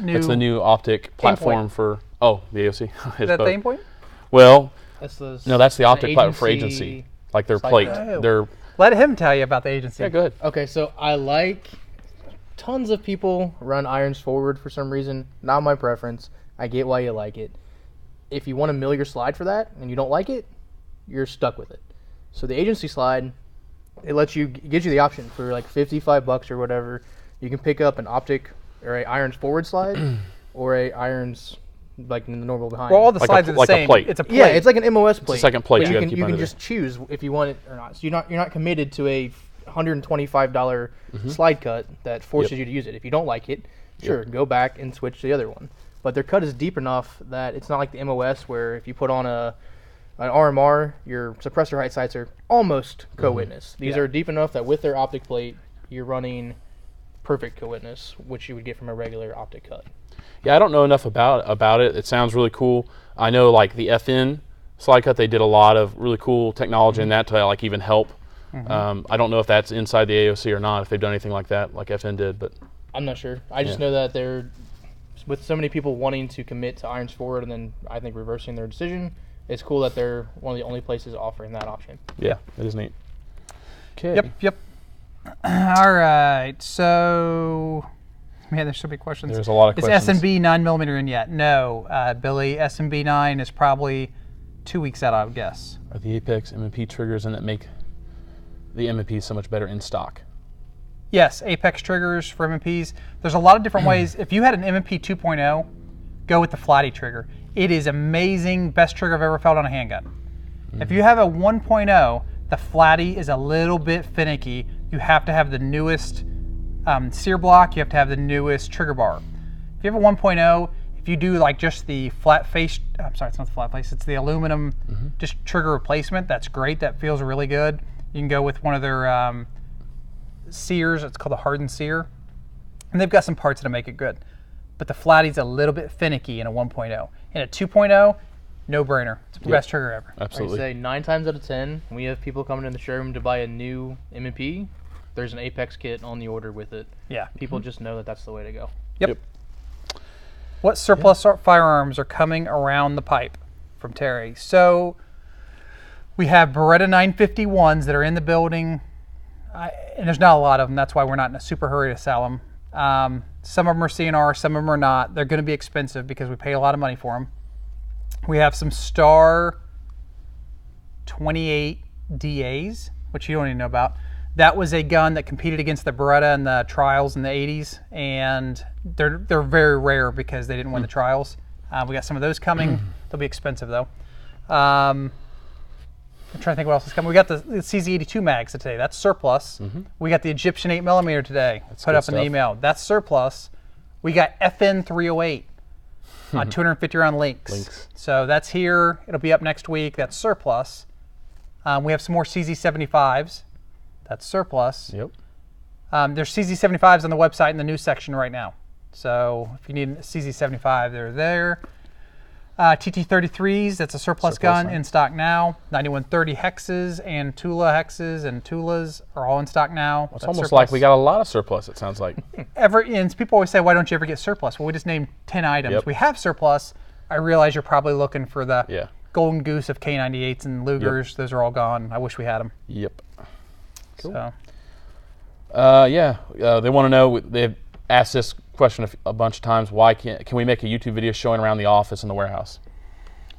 new. That's the new optic platform for. Oh, the AOC. Is that the aim point? Well, that's the optic platform for agency. Like their plate. Oh. Let him tell you about the agency. Yeah, go ahead. Okay, so I like. Tons of people run irons forward for some reason. Not my preference. I get why you like it. If you want to mill your slide for that and you don't like it, you're stuck with it. So the agency slide, it gives you the option for like $55 or whatever. You can pick up an optic or a irons forward slide or a irons like in the normal behind. Well, all the slides are the same. A plate. It's a plate. Yeah, it's like an MOS plate. It's a second plate. But you can just choose if you want it or not. So you're not committed to a $125 slide cut that forces you to use it. If you don't like it, sure, go back and switch to the other one. But their cut is deep enough that it's not like the MOS where if you put on an RMR, your suppressor height sights are almost co-witness. These are deep enough that with their optic plate, you're running perfect co-witness, which you would get from a regular optic cut. Yeah, I don't know enough about it. It sounds really cool. I know like the FN slide cut, they did a lot of really cool technology in that to like even help. I don't know if that's inside the AOC or not, if they've done anything like that, like FN did, but I'm not sure. I just know that they're, with so many people wanting to commit to irons forward and then I think reversing their decision, it's cool that they're one of the only places offering that option. Yeah, it is neat. Okay. Yep. All right, so, man, there's so many questions. There's a lot of questions. Is SMB 9mm in yet? No, Billy, SMB 9 is probably 2 weeks out, I would guess. Are the Apex M&P triggers and that make the M&P so much better in stock? Yes, Apex triggers for M&Ps. There's a lot of different ways. If you had an M&P 2.0, go with the Flatty trigger. It is amazing, best trigger I've ever felt on a handgun. If you have a 1.0, the Flatty is a little bit finicky. You have to have the newest sear block. You have to have the newest trigger bar. If you have a 1.0, if you do like just the flat face, I'm sorry, it's not the flat face, it's the aluminum just trigger replacement, that's great. That feels really good. You can go with one of their sears. It's called a hardened sear. And they've got some parts that make it good. But the Flatty's a little bit finicky in a 1.0. In a 2.0, no brainer. It's the best trigger ever. Absolutely. I say 9 times out of 10, when we have people coming in the showroom to buy a new M&P, there's an Apex kit on the order with it. Yeah. People just know that that's the way to go. Yep. What surplus firearms are coming around the pipe? From Terry. So we have Beretta 951s that are in the building. And there's not a lot of them. That's why we're not in a super hurry to sell them. Some of them are CNR, some of them are not. They're going to be expensive because we pay a lot of money for them. We have some Star 28 DAs, which you don't even know about. That was a gun that competed against the Beretta in the trials in the 80s, and they're very rare because they didn't win the trials. We got some of those coming. They'll be expensive though. I'm trying to think what else is coming. We got the CZ82 mags today. That's surplus. We got the Egyptian 8mm today. Put up in the email. That's surplus. We got FN 308 on 250 round links. So that's here. It'll be up next week. That's surplus. We have some more CZ75s. That's surplus. Yep. There's CZ75s on the website in the news section right now. So if you need a CZ75, they're there. TT33s, that's a surplus gun in stock now. 9130 hexes and Tula hexes and Tulas are all in stock now. It's almost like we got a lot of surplus, it sounds like. And people always say, why don't you ever get surplus? Well, we just named 10 items. We have surplus. I realize you're probably looking for the Yeah. golden goose of K98s and Lugers. Yep. Those are all gone. I wish we had them. Yep. Cool. So. They want to know, they've asked this question a bunch of times, why can we make a YouTube video showing around the office and the warehouse?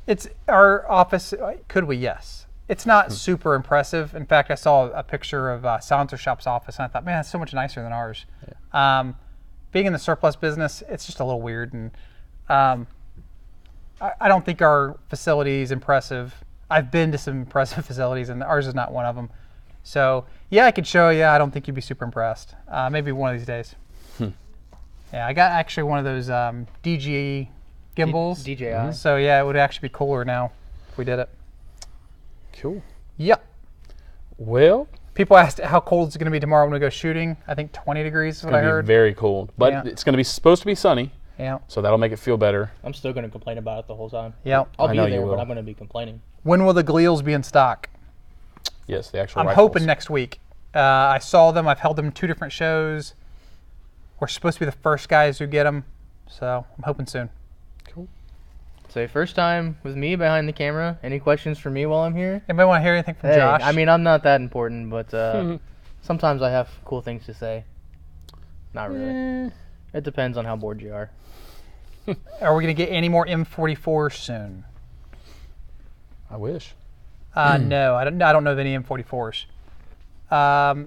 It's our office. Could we? Yes. It's not super impressive. In fact, I saw a picture of Silencer Shop's office, and I thought, man, that's so much nicer than ours. Yeah. Being in the surplus business, it's just a little weird, and I don't think our facility is impressive. I've been to some impressive facilities, and ours is not one of them. So, yeah, I could show you. I don't think you'd be super impressed. Maybe one of these days. Yeah, I got actually one of those DJI gimbals. DJI. So, yeah, it would actually be cooler now if we did it. Cool. Yep. Well, people asked how cold it's going to be tomorrow when we go shooting. I think 20 degrees is what I heard. Very cold, but Yeah. it's going to be supposed to be sunny. Yeah. So that'll make it feel better. I'm still going to complain about it the whole time. Yeah. I'll I be know you there, will. but I'm going to be complaining. When will the Gleals be in stock? Yes, the actual I'm rifles. hoping next week. I saw them. I've held them 2 different shows. We're supposed to be the first guys who get them, so I'm hoping soon. Cool. So first time with me behind the camera. Any questions for me while I'm here? Anybody want to hear anything from Hey, Josh? I mean, I'm not that important, but sometimes I have cool things to say. Not really. It depends on how bored you are. are we going to get any more M44s soon? I wish. No, I don't know of any M44s.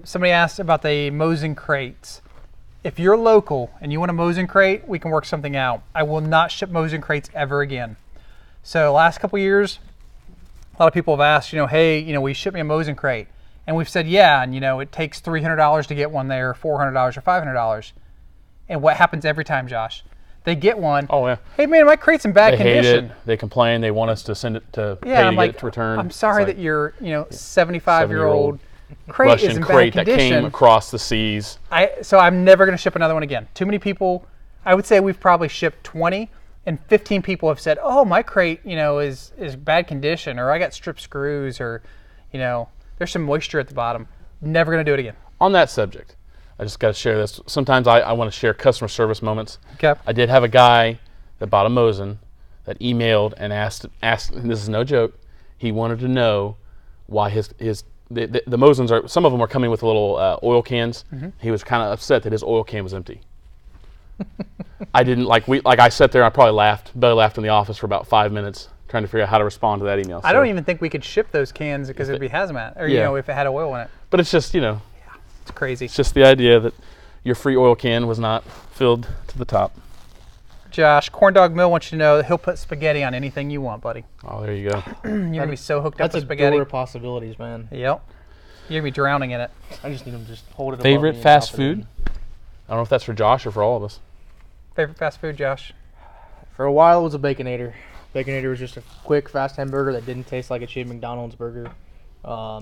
Somebody asked about the Mosin crates. If you're local and you want a Mosin crate, we can work something out. I will not ship Mosin crates ever again. So last couple years, a lot of people have asked, hey, will you ship me a Mosin crate? And we've said, yeah, and it takes $300 to get one there, $400 or $500. And what happens every time, Josh? They get one. Oh, yeah. Hey, man, my crate's in bad They condition. hate it. They complain. They want us to send it to pay Yeah, to I'm get like, it to return. I'm sorry It's that your 75-year-old crate Russian is in crate bad that came condition. across the seas. So I'm never going to ship another one again. Too many people. I would say we've probably shipped 20, and 15 people have said, "Oh, my crate, is bad condition, or I got stripped screws, or, there's some moisture at the bottom." Never going to do it again. On that subject, I just got to share this. Sometimes I want to share customer service moments. Okay. I did have a guy that bought a Mosin that emailed and asked, and this is no joke, he wanted to know why the Mosins are, some of them are coming with little oil cans. He was kind of upset that his oil can was empty. I didn't I sat there, I probably belly laughed in the office for about 5 minutes trying to figure out how to respond to that email. I don't even think we could ship those cans because it'd be hazmat, or if it had oil in it. But it's just, It's crazy. it's just the idea that your free oil can was not filled to the top. Josh, Corn Dog Mill wants you to know that he'll put spaghetti on anything you want, buddy. Oh, there you go. You're going to be so hooked up That's with a spaghetti. door of possibilities, man. Yep. You're going to be drowning in it. I just need them to just hold it above Favorite me and fast drop it food? in. I don't know if that's for Josh or for all of us. Favorite fast food, Josh? For a while, it was a Baconator. Baconator was just a quick, fast hamburger that didn't taste like a cheap McDonald's burger. I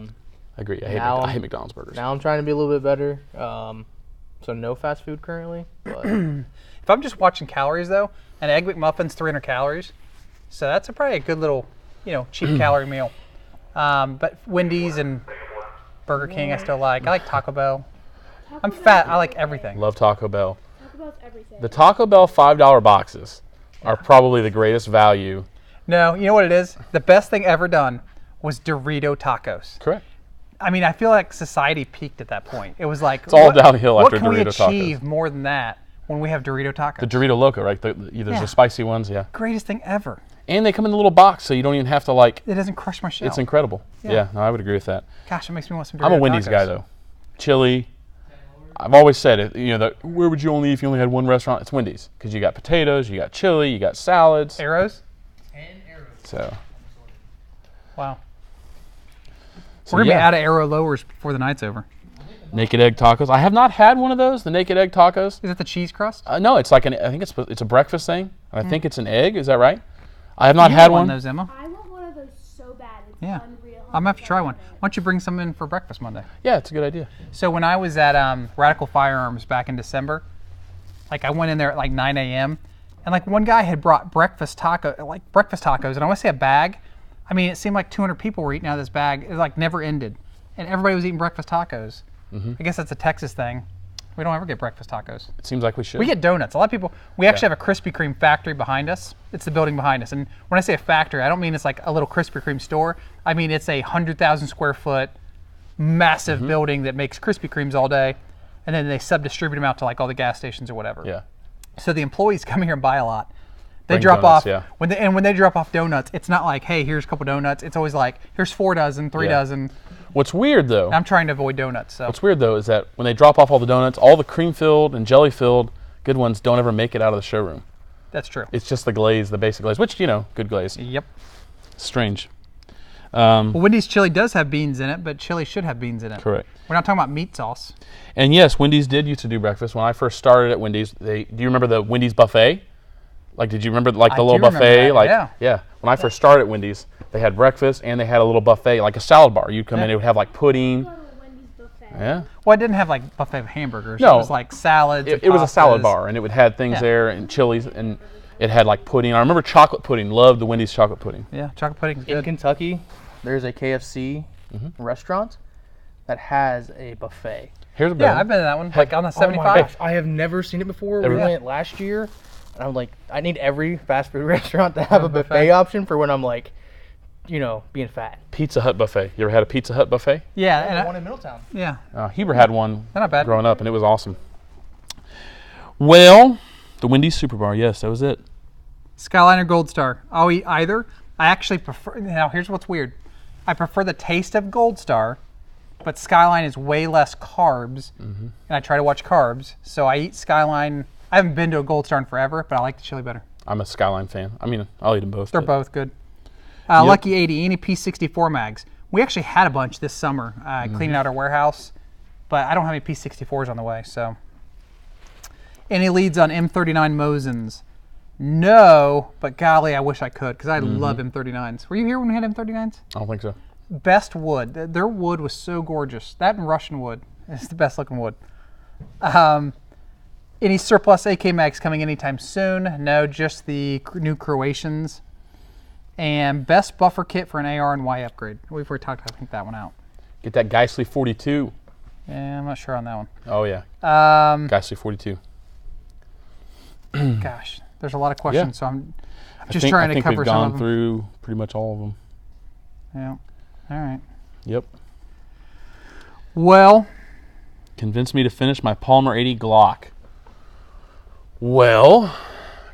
agree. I hate McDonald's burgers. Now I'm trying to be a little bit better. So no fast food currently. But If I'm just watching calories, though, an Egg McMuffin's 300 calories. So that's probably a good little, cheap calorie meal. But Wendy's and Burger King I still like. I like Taco Bell. I'm fat. I like everything. Love Taco Bell. Taco Bell's everything. The Taco Bell $5 boxes are probably the greatest value. No, you know what it is? The best thing ever done was Dorito tacos. Correct. I mean, I feel like society peaked at that point. It was like, It's all downhill after Dorito What tacos. can we achieve more than that when we have Dorito tacos? The Dorito Loco, right? There's Yeah. the spicy ones, yeah. Greatest thing ever. And they come in the little box, so you don't even have to It doesn't crush my shell. It's incredible. Yeah. Yeah, no, I would agree with that. Gosh, it makes me want some Dorito I'm a Wendy's tacos. guy, though. Chili. I've always said it. Where would you only eat if you only had one restaurant? It's Wendy's, because you got potatoes, you got chili, you got salads. Arrows? And arrows. So. Wow. So We're going to be yeah. out of arrow lowers before the night's over. Naked egg tacos. I have not had one of those. The naked egg tacos. Is it the cheese crust? No, it's like I think it's a breakfast thing. I think it's an egg. Is that right? I have not You had want one. Those, Emma? I want one of those so bad. It's Yeah. unreal. I'm going to have to try one. Why don't you bring some in for breakfast Monday? Yeah, it's a good idea. So when I was at Radical Firearms back in December, I went in there at 9 a.m. and one guy had brought breakfast tacos, and I want to say a bag. I mean, it seemed like 200 people were eating out of this bag. It never ended, and everybody was eating breakfast tacos. I guess that's a Texas thing. We don't ever get breakfast tacos. It seems like we should. We get donuts. A lot of people, we actually have a Krispy Kreme factory behind us. It's the building behind us. And when I say a factory, I don't mean it's like a little Krispy Kreme store. I mean it's a 100,000 square foot massive building that makes Krispy Kremes all day. And then they sub-distribute them out to like all the gas stations or whatever. Yeah. So the employees come here and buy a lot. They Bring drop donuts, off, when they drop off donuts, it's not like, hey, here's a couple donuts. It's always like, here's 4 dozen, 3 dozen. What's weird though, I'm trying to avoid donuts. So what's weird though is that when they drop off all the donuts, all the cream-filled and jelly-filled good ones don't ever make it out of the showroom. That's true. It's just the glaze, the basic glaze, which, good glaze. Yep. Strange. Well, Wendy's chili does have beans in it, but chili should have beans in it. Correct. We're not talking about meat sauce. And yes, Wendy's did used to do breakfast. When I first started at Wendy's, do you remember the Wendy's buffet? Like, did you remember like the little buffet? That, yeah. When I first started at Wendy's, they had breakfast and they had a little buffet, like a salad bar. You'd come in, it would have like pudding. Go to a Wendy's buffet. Yeah. Well, it didn't have like buffet of hamburgers. No. It was like salads. It was a salad bar, and it would have things there and chilies, and it had like pudding. I remember chocolate pudding. Loved the Wendy's chocolate pudding. Yeah, chocolate pudding is In good. Kentucky, there's a KFC restaurant that has a buffet. Here's a bill. Yeah, I've been to that one. Like on the Oh my 75. gosh, I have never seen it before. Ever? We went last year, and I'm like, I need every fast food restaurant to have a buffet. buffet option for when I'm like, being fat. Pizza Hut buffet. You ever had a Pizza Hut buffet? Yeah, The and one in Middletown. Heber had one They're not bad. growing up, and it was awesome. Well, the Wendy's Super Bar. Yes, that was it. Skyline or Gold Star. I'll eat either. I actually prefer. Now, here's what's weird. I prefer the taste of Gold Star, but Skyline is way less carbs, and I try to watch carbs. So I eat Skyline. I haven't been to a Gold Star in forever, but I like the chili better. I'm a Skyline fan. I mean, I'll eat them both. They're both good. Lucky 80, any P64 mags. We actually had a bunch this summer cleaning out our warehouse, but I don't have any P64s on the way. So, any leads on M39 Mosins? No, but golly, I wish I could because I love M39s. Were you here when we had M39s? I don't think so. Best wood. Their wood was so gorgeous. That and Russian wood is the best looking wood. Any surplus AK mags coming anytime soon? No, just the new Croatians. And best buffer kit for an AR and Y upgrade. We've already talked, I think, that one out. Get that Geissele 42. Yeah, I'm not sure on that one. Oh, yeah. Geissele 42. Gosh, there's a lot of questions, so I'm just I trying to think cover we've some gone of them. through pretty much all of them. Yeah. All right. Yep. Well, Convinced me to finish my Polymer 80 Glock. Well,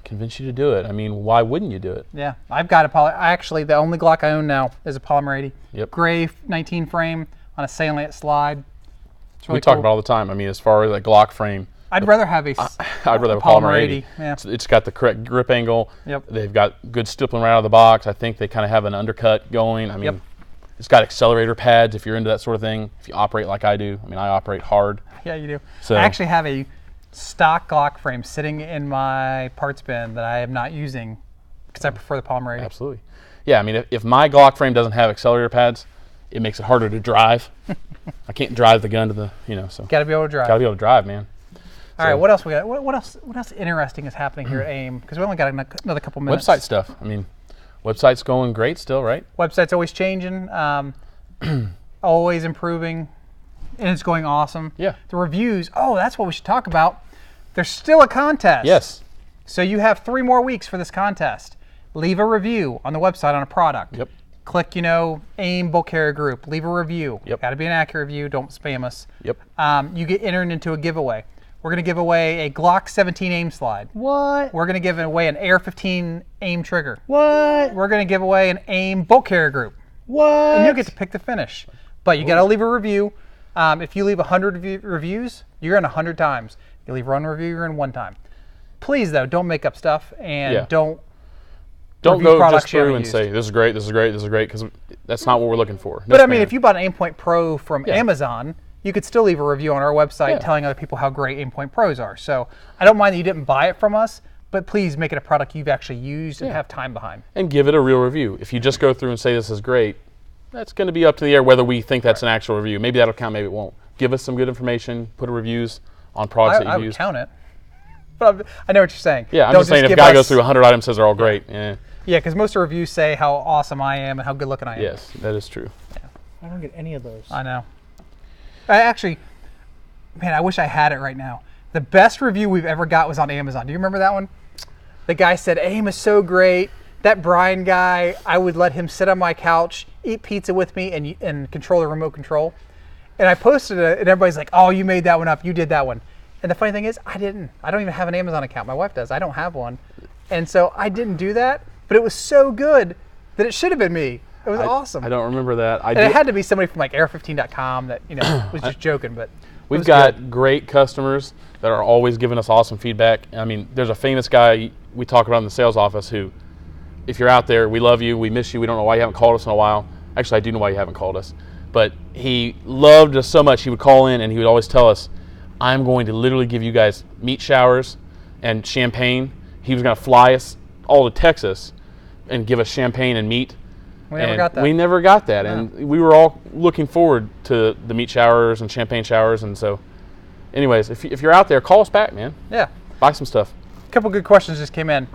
convinced you to do it. I mean, why wouldn't you do it? yeah, I've got a actually, the only Glock I own now is a Polymer 80. Yep. Gray 19 frame on a salient slide. It's really We talk cool. about it all the time. I mean, as far as a Glock frame, I'd rather have a I'd rather have a Polymer 80. Yeah. It's got the correct grip angle. Yep. They've got good stippling right out of the box. I think they kind of have an undercut going. I mean, Yep. It's got accelerator pads if you're into that sort of thing. If you operate like I do. I mean, I operate hard. Yeah, you do. So- I actually have a stock Glock frame sitting in my parts bin that I am not using because I prefer the Polymer 80. Absolutely. Yeah, I mean, if my Glock frame doesn't have accelerator pads, it makes it harder to drive. I can't drive the gun to the, so. Got to be able to drive. Got to be able to drive, man. All right, what else we got? What else interesting is happening here at AIM? Because we only got another couple minutes. Website stuff. I mean, website's going great still, right? Website's always changing, always improving, and it's going awesome. Yeah. The reviews, that's what we should talk about. There's still a contest. Yes. So you have 3 more weeks for this contest. Leave a review on the website on a product. Yep. Click, AIM Bulk Carrier Group. Leave a review. Yep. Got to be an accurate review. Don't spam us. Yep. You get entered into a giveaway. We're going to give away a Glock 17 AIM slide. What? We're going to give away an Air 15 AIM trigger. What? We're going to give away an AIM Bulk Carrier Group. What? And you'll get to pick the finish. But you got to leave a review. If you leave 100 reviews, you're in 100 times. You leave 1 review, you're in 1 time. Please, though, don't make up stuff and don't review go products just you through haven't and used. say, this is great, this is great, this is great, because that's not what we're looking for. But No I mean, spam. if you bought an Aimpoint Pro from Amazon, you could still leave a review on our website Yeah. telling other people how great Aimpoint Pros are. So I don't mind that you didn't buy it from us, but please make it a product you've actually used and have time behind. And give it a real review. If you just go through and say this is great, that's going to be up to the air whether we think that's an actual review. Maybe that'll count, maybe it won't. Give us some good information, put reviews on products that I you've would used. count it. But I know what you're saying. Yeah, I'm Don't just saying if a give guy us- goes through 100 items says they're all great. Yeah. Yeah, because most of the reviews say how awesome I am and how good looking I am. Yes, that is true. I don't get any of those. I know. I actually, man, I wish I had it right now. The best review we've ever got was on Amazon. Do you remember that one? The guy said, aim is so great. That Brian guy, I would let him sit on my couch, eat pizza with me, and control the remote control. And I posted it, and everybody's like, oh, you made that one up. You did that one. And the funny thing is, I didn't. I don't even have an Amazon account. My wife does. I don't have one. And so I didn't do that, but it was so good that it should have been me. It was awesome. I don't remember that. It had to be somebody from like air15.com that, was just joking, but we've got great customers that are always giving us awesome feedback. I mean, there's a famous guy we talk about in the sales office who, if you're out there, we love you, we miss you, we don't know why you haven't called us in a while. Actually, I do know why you haven't called us. But he loved us so much, he would call in and he would always tell us, I'm going to literally give you guys meat showers and champagne. He was going to fly us all to Texas and give us champagne and meat. We never got that. We never got that. No. And we were all looking forward to the meat showers and champagne showers. And so, anyways, if you're out there, call us back, man. Yeah. Buy some stuff. A couple good questions just came in.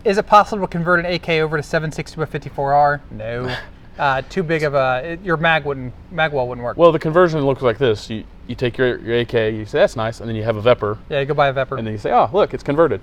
Is it possible to convert an AK over to 7.62 by 54R? No. Too big of your mag well wouldn't work. Well, the conversion looks like this. You take your AK, you say, that's nice, and then you have a Vepr. Yeah, you go buy a Vepr. And then you say, oh, look, it's converted.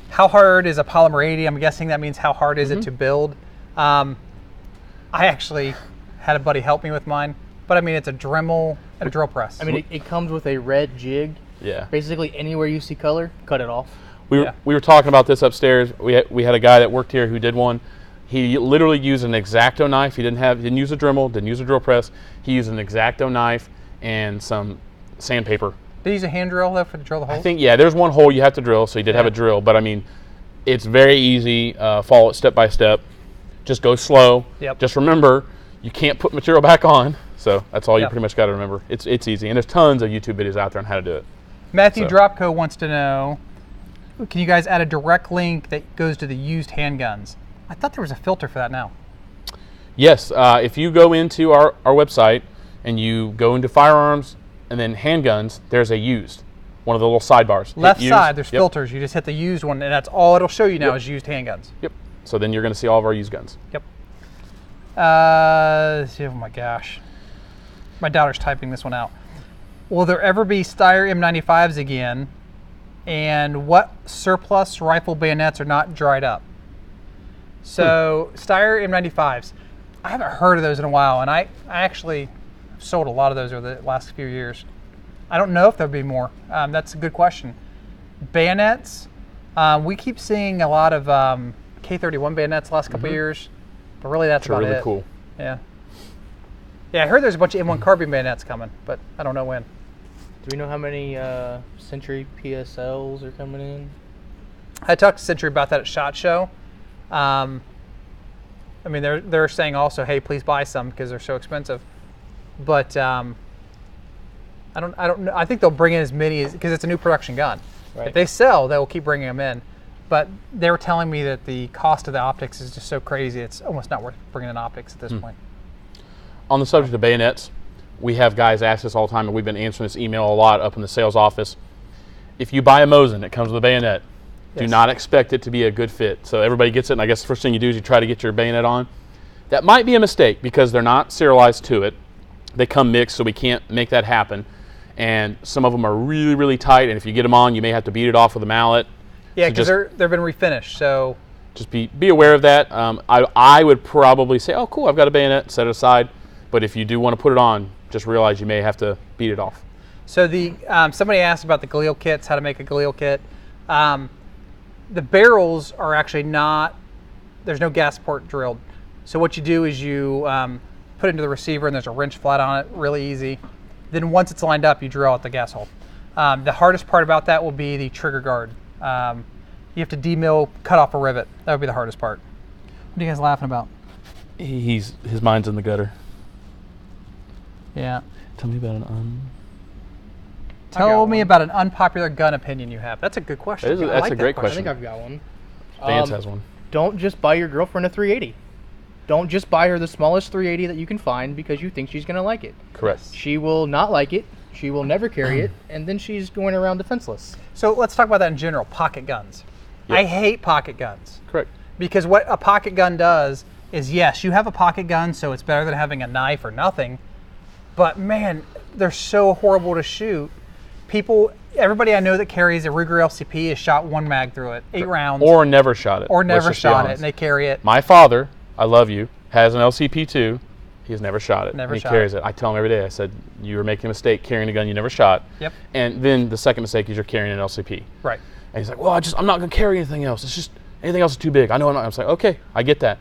How hard is a polymer 80? I'm guessing that means how hard is it to build? I actually had a buddy help me with mine, but I mean, it's a Dremel and a drill press. I mean, it comes with a red jig. Yeah. Basically, anywhere you see color, cut it off. We were talking about this upstairs. We had a guy that worked here who did one. He literally used an X-Acto knife. He didn't use a Dremel, didn't use a drill press. He used an X-Acto knife and some sandpaper. Did he use a hand drill though to drill the holes? I think, yeah, there's one hole you have to drill, so he did have a drill, but I mean, it's very easy. Follow it step by step. Just go slow. Yep. Just remember, you can't put material back on. So that's all you pretty much got to remember. It's easy, and there's tons of YouTube videos out there on how to do it. Matthew Dropco wants to know, can you guys add a direct link that goes to the used handguns? I thought there was a filter for that now. Yes, if you go into our website and you go into firearms and then handguns, there's a used, one of the little sidebars. Left side, there's filters. You just hit the used one, and that's all it'll show you now is used handguns. Yep. So then you're going to see all of our used guns. Yep. Oh my gosh. My daughter's typing this one out. Will there ever be Steyr M95s again? And what surplus rifle bayonets are not dried up? So Steyr M95s, I haven't heard of those in a while, and I actually sold a lot of those over the last few years. I don't know if there'll be more. That's a good question. Bayonets, we keep seeing a lot of K31 bayonets the last couple of years, but really that's about really it. Cool. Yeah. Yeah, I heard there's a bunch of M1 carbine bayonets coming, but I don't know when. Do we know how many Century PSLs are coming in? I talked to Century about that at SHOT Show. I mean, they're saying also, hey, please buy some because they're so expensive. But I don't know. I think they'll bring in as many because it's a new production gun. Right. If they sell, they will keep bringing them in. But they were telling me that the cost of the optics is just so crazy, it's almost not worth bringing in optics at this point. On the subject of bayonets, we have guys ask us all the time, and we've been answering this email a lot up in the sales office. If you buy a Mosin, it comes with a bayonet. Do not expect it to be a good fit. So everybody gets it, and I guess the first thing you do is you try to get your bayonet on. That might be a mistake because they're not serialized to it. They come mixed, so we can't make that happen. And some of them are really, really tight, and if you get them on, you may have to beat it off with a mallet. Yeah, because they've been refinished, so... Just be aware of that. I would probably say, oh, cool, I've got a bayonet, set it aside. But if you do want to put it on, just realize you may have to beat it off. So somebody asked about the Galil kits, how to make a Galil kit. The barrels are actually not, there's no gas port drilled. So what you do is you put it into the receiver and there's a wrench flat on it, really easy. Then once it's lined up, you drill out the gas hole. The hardest part about that will be the trigger guard. You have to demill, cut off a rivet. That would be the hardest part. What are you guys laughing about? His mind's in the gutter. Yeah. Tell me about an unpopular gun opinion you have. That's a good question. That's a great question. I think I've got one. Vance has one. Don't just buy your girlfriend a 380. Don't just buy her the smallest 380 that you can find because you think she's going to like it. Correct. She will not like it. She will never carry it, and then she's going around defenseless. So let's talk about that in general, pocket guns. Yep. I hate pocket guns. Correct. Because what a pocket gun does is, yes, you have a pocket gun, so it's better than having a knife or nothing, but man, they're so horrible to shoot. Everybody I know that carries a Ruger LCP has shot one mag through it, 8 rounds. Or never shot it. Or never shot it, and they carry it. My father, I love you, has an LCP too. He's never shot it. He carries it. I tell him every day, I said, you were making a mistake carrying a gun you never shot. Yep. And then the second mistake is you're carrying an LCP. Right. And he's like, well, I'm not going to carry anything else. It's just, anything else is too big. I know I'm not. I was like, okay, I get that.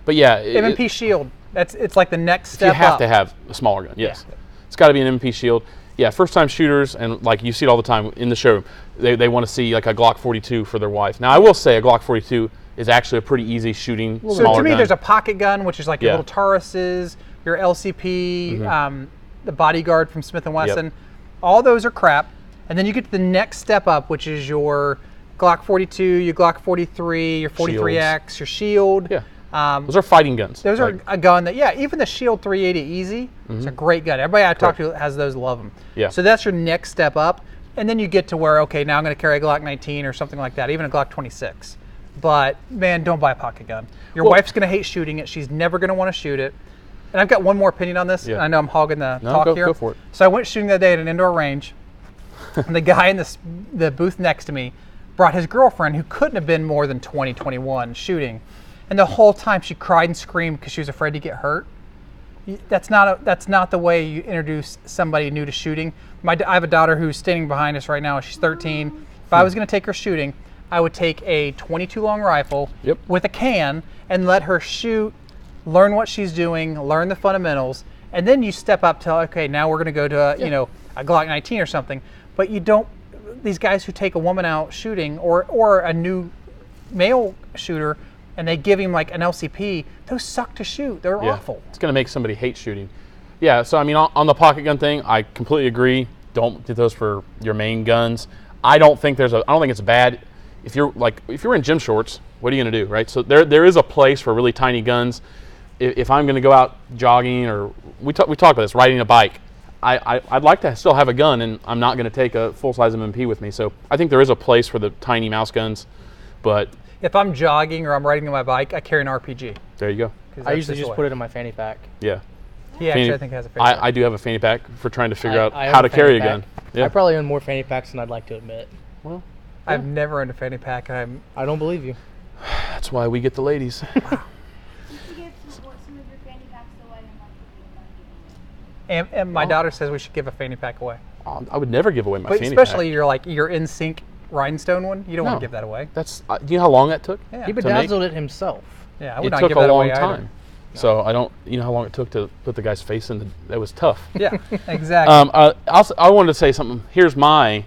But yeah. M&P shield, it's like the next step up. You have to have a smaller gun, yes. Yeah. It's got to be an M&P shield. Yeah, first-time shooters, and like you see it all the time in the showroom, they want to see like a Glock 42 for their wife. Now, I will say a Glock 42 is actually a pretty easy shooting smaller gun. So to me, there's a pocket gun, which is like your little Tauruses, your LCP, the Bodyguard from Smith & Wesson. Yep. All those are crap. And then you get to the next step up, which is your Glock 42, your Glock 43, your 43X, your Shield. Yeah. Those are fighting guns. Those are a gun that, even the Shield 380 Easy, it's a great gun. Everybody I talk to has those, love them. Yeah. So that's your next step up. And then you get to where, okay, now I'm going to carry a Glock 19 or something like that, even a Glock 26. But, man, don't buy a pocket gun. Your wife's going to hate shooting it. She's never going to want to shoot it. And I've got one more opinion on this. Yeah. I know I'm hogging the talk here. Go for it. So I went shooting the other day at an indoor range. And the guy in the booth next to me brought his girlfriend, who couldn't have been more than 20, 21, shooting. And the whole time she cried and screamed because she was afraid to get hurt. That's not the way you introduce somebody new to shooting. I have a daughter who's standing behind us right now. She's 13. If I was going to take her shooting, I would take a 22 long rifle with a can and let her shoot, learn what she's doing, learn the fundamentals, and then you step up to, okay, now we're going to go to a Glock 19 or something. But you don't. These guys who take a woman out shooting or a new male shooter, and they give him like an LCP, those suck to shoot. They're awful. It's going to make somebody hate shooting. Yeah, so I mean, on the pocket gun thing, I completely agree. Don't get those for your main guns. I don't think it's bad. If you're in gym shorts, what are you going to do, right? So there is a place for really tiny guns. If I'm going to go out jogging, or we talked about this, riding a bike, I'd like to still have a gun, and I'm not going to take a full-size M&P with me. So I think there is a place for the tiny mouse guns, but if I'm jogging or I'm riding on my bike, I carry an RPG. There you go. I usually just put it in my fanny pack. Yeah. He actually, I think, has a fanny pack. I do have a fanny pack for trying to figure out how to carry a gun. Yeah. I probably own more fanny packs than I'd like to admit. Well, I've never owned a fanny pack. I don't believe you. That's why we get the ladies. You should give some of your fanny packs away and my daughter says we should give a fanny pack away. I would never give away my fanny pack. Especially your in-sync rhinestone one. You don't want to give that away. That's do you know how long that took? Yeah. He bedazzled it himself. Yeah, I would not give that away. It took a long time. So I don't. You know how long it took to put the guy's face in? That was tough. Yeah, exactly. I wanted to say something. Here's my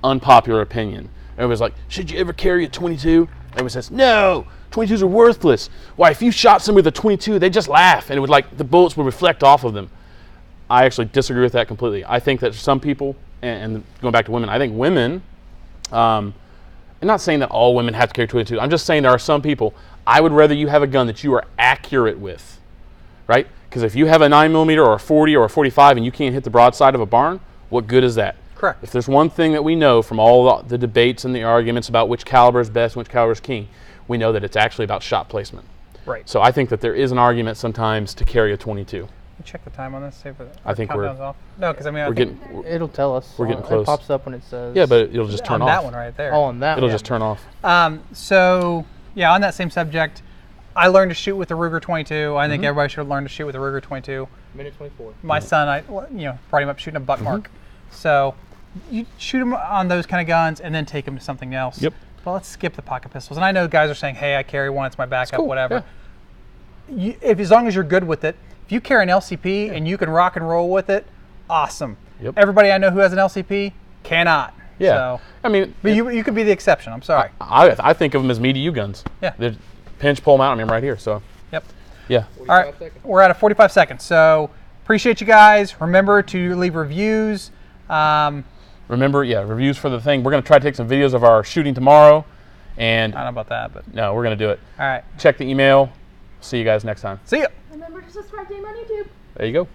unpopular opinion. Everybody's like, should you ever carry a 22? Everybody says, no, 22s are worthless. Why, if you shot somebody with a 22, they just laugh, and it would the bullets would reflect off of them. I actually disagree with that completely. I think that some people, and going back to women, I think women, I'm not saying that all women have to carry 22. I'm just saying there are some people, I would rather you have a gun that you are accurate with, right? Because if you have a 9mm or a 40 or a 45 and you can't hit the broadside of a barn, what good is that? Correct. If there's one thing that we know from all the debates and the arguments about which caliber is best, which caliber is king, we know that it's actually about shot placement. Right. So I think that there is an argument sometimes to carry a 22. Check the time on this. See if I think we're off. No, because I mean, it'll tell us. We're getting close. It pops up when it says. Yeah, but it'll just turn off. That one right there. Oh, on that. It'll just turn off. So yeah, on that same subject, I learned to shoot with the Ruger 22. I think everybody should learn to shoot with the Ruger 22. Minute 24. My son, brought him up shooting a butt mark. So you shoot him on those kind of guns and then take him to something else. Yep. Well, let's skip the pocket pistols. And I know guys are saying, hey, I carry one, it's my backup, cool. whatever. Yeah. As long as you're good with it, if you carry an LCP and you can rock and roll with it, awesome. Yep. Everybody I know who has an LCP cannot. Yeah. So, I mean, but you could be the exception. I'm sorry. I think of them as meaty U guns. Yeah. They're pinch, pull them out. I mean, right here. So. Yep. Yeah. All right. We're at 45 seconds. So appreciate you guys. Remember to leave reviews. Remember, reviews for the thing. We're going to try to take some videos of our shooting tomorrow. And I don't know about that, but no, we're going to do it. All right. Check the email. See you guys next time. See ya. Remember to subscribe to Aim on YouTube. There you go.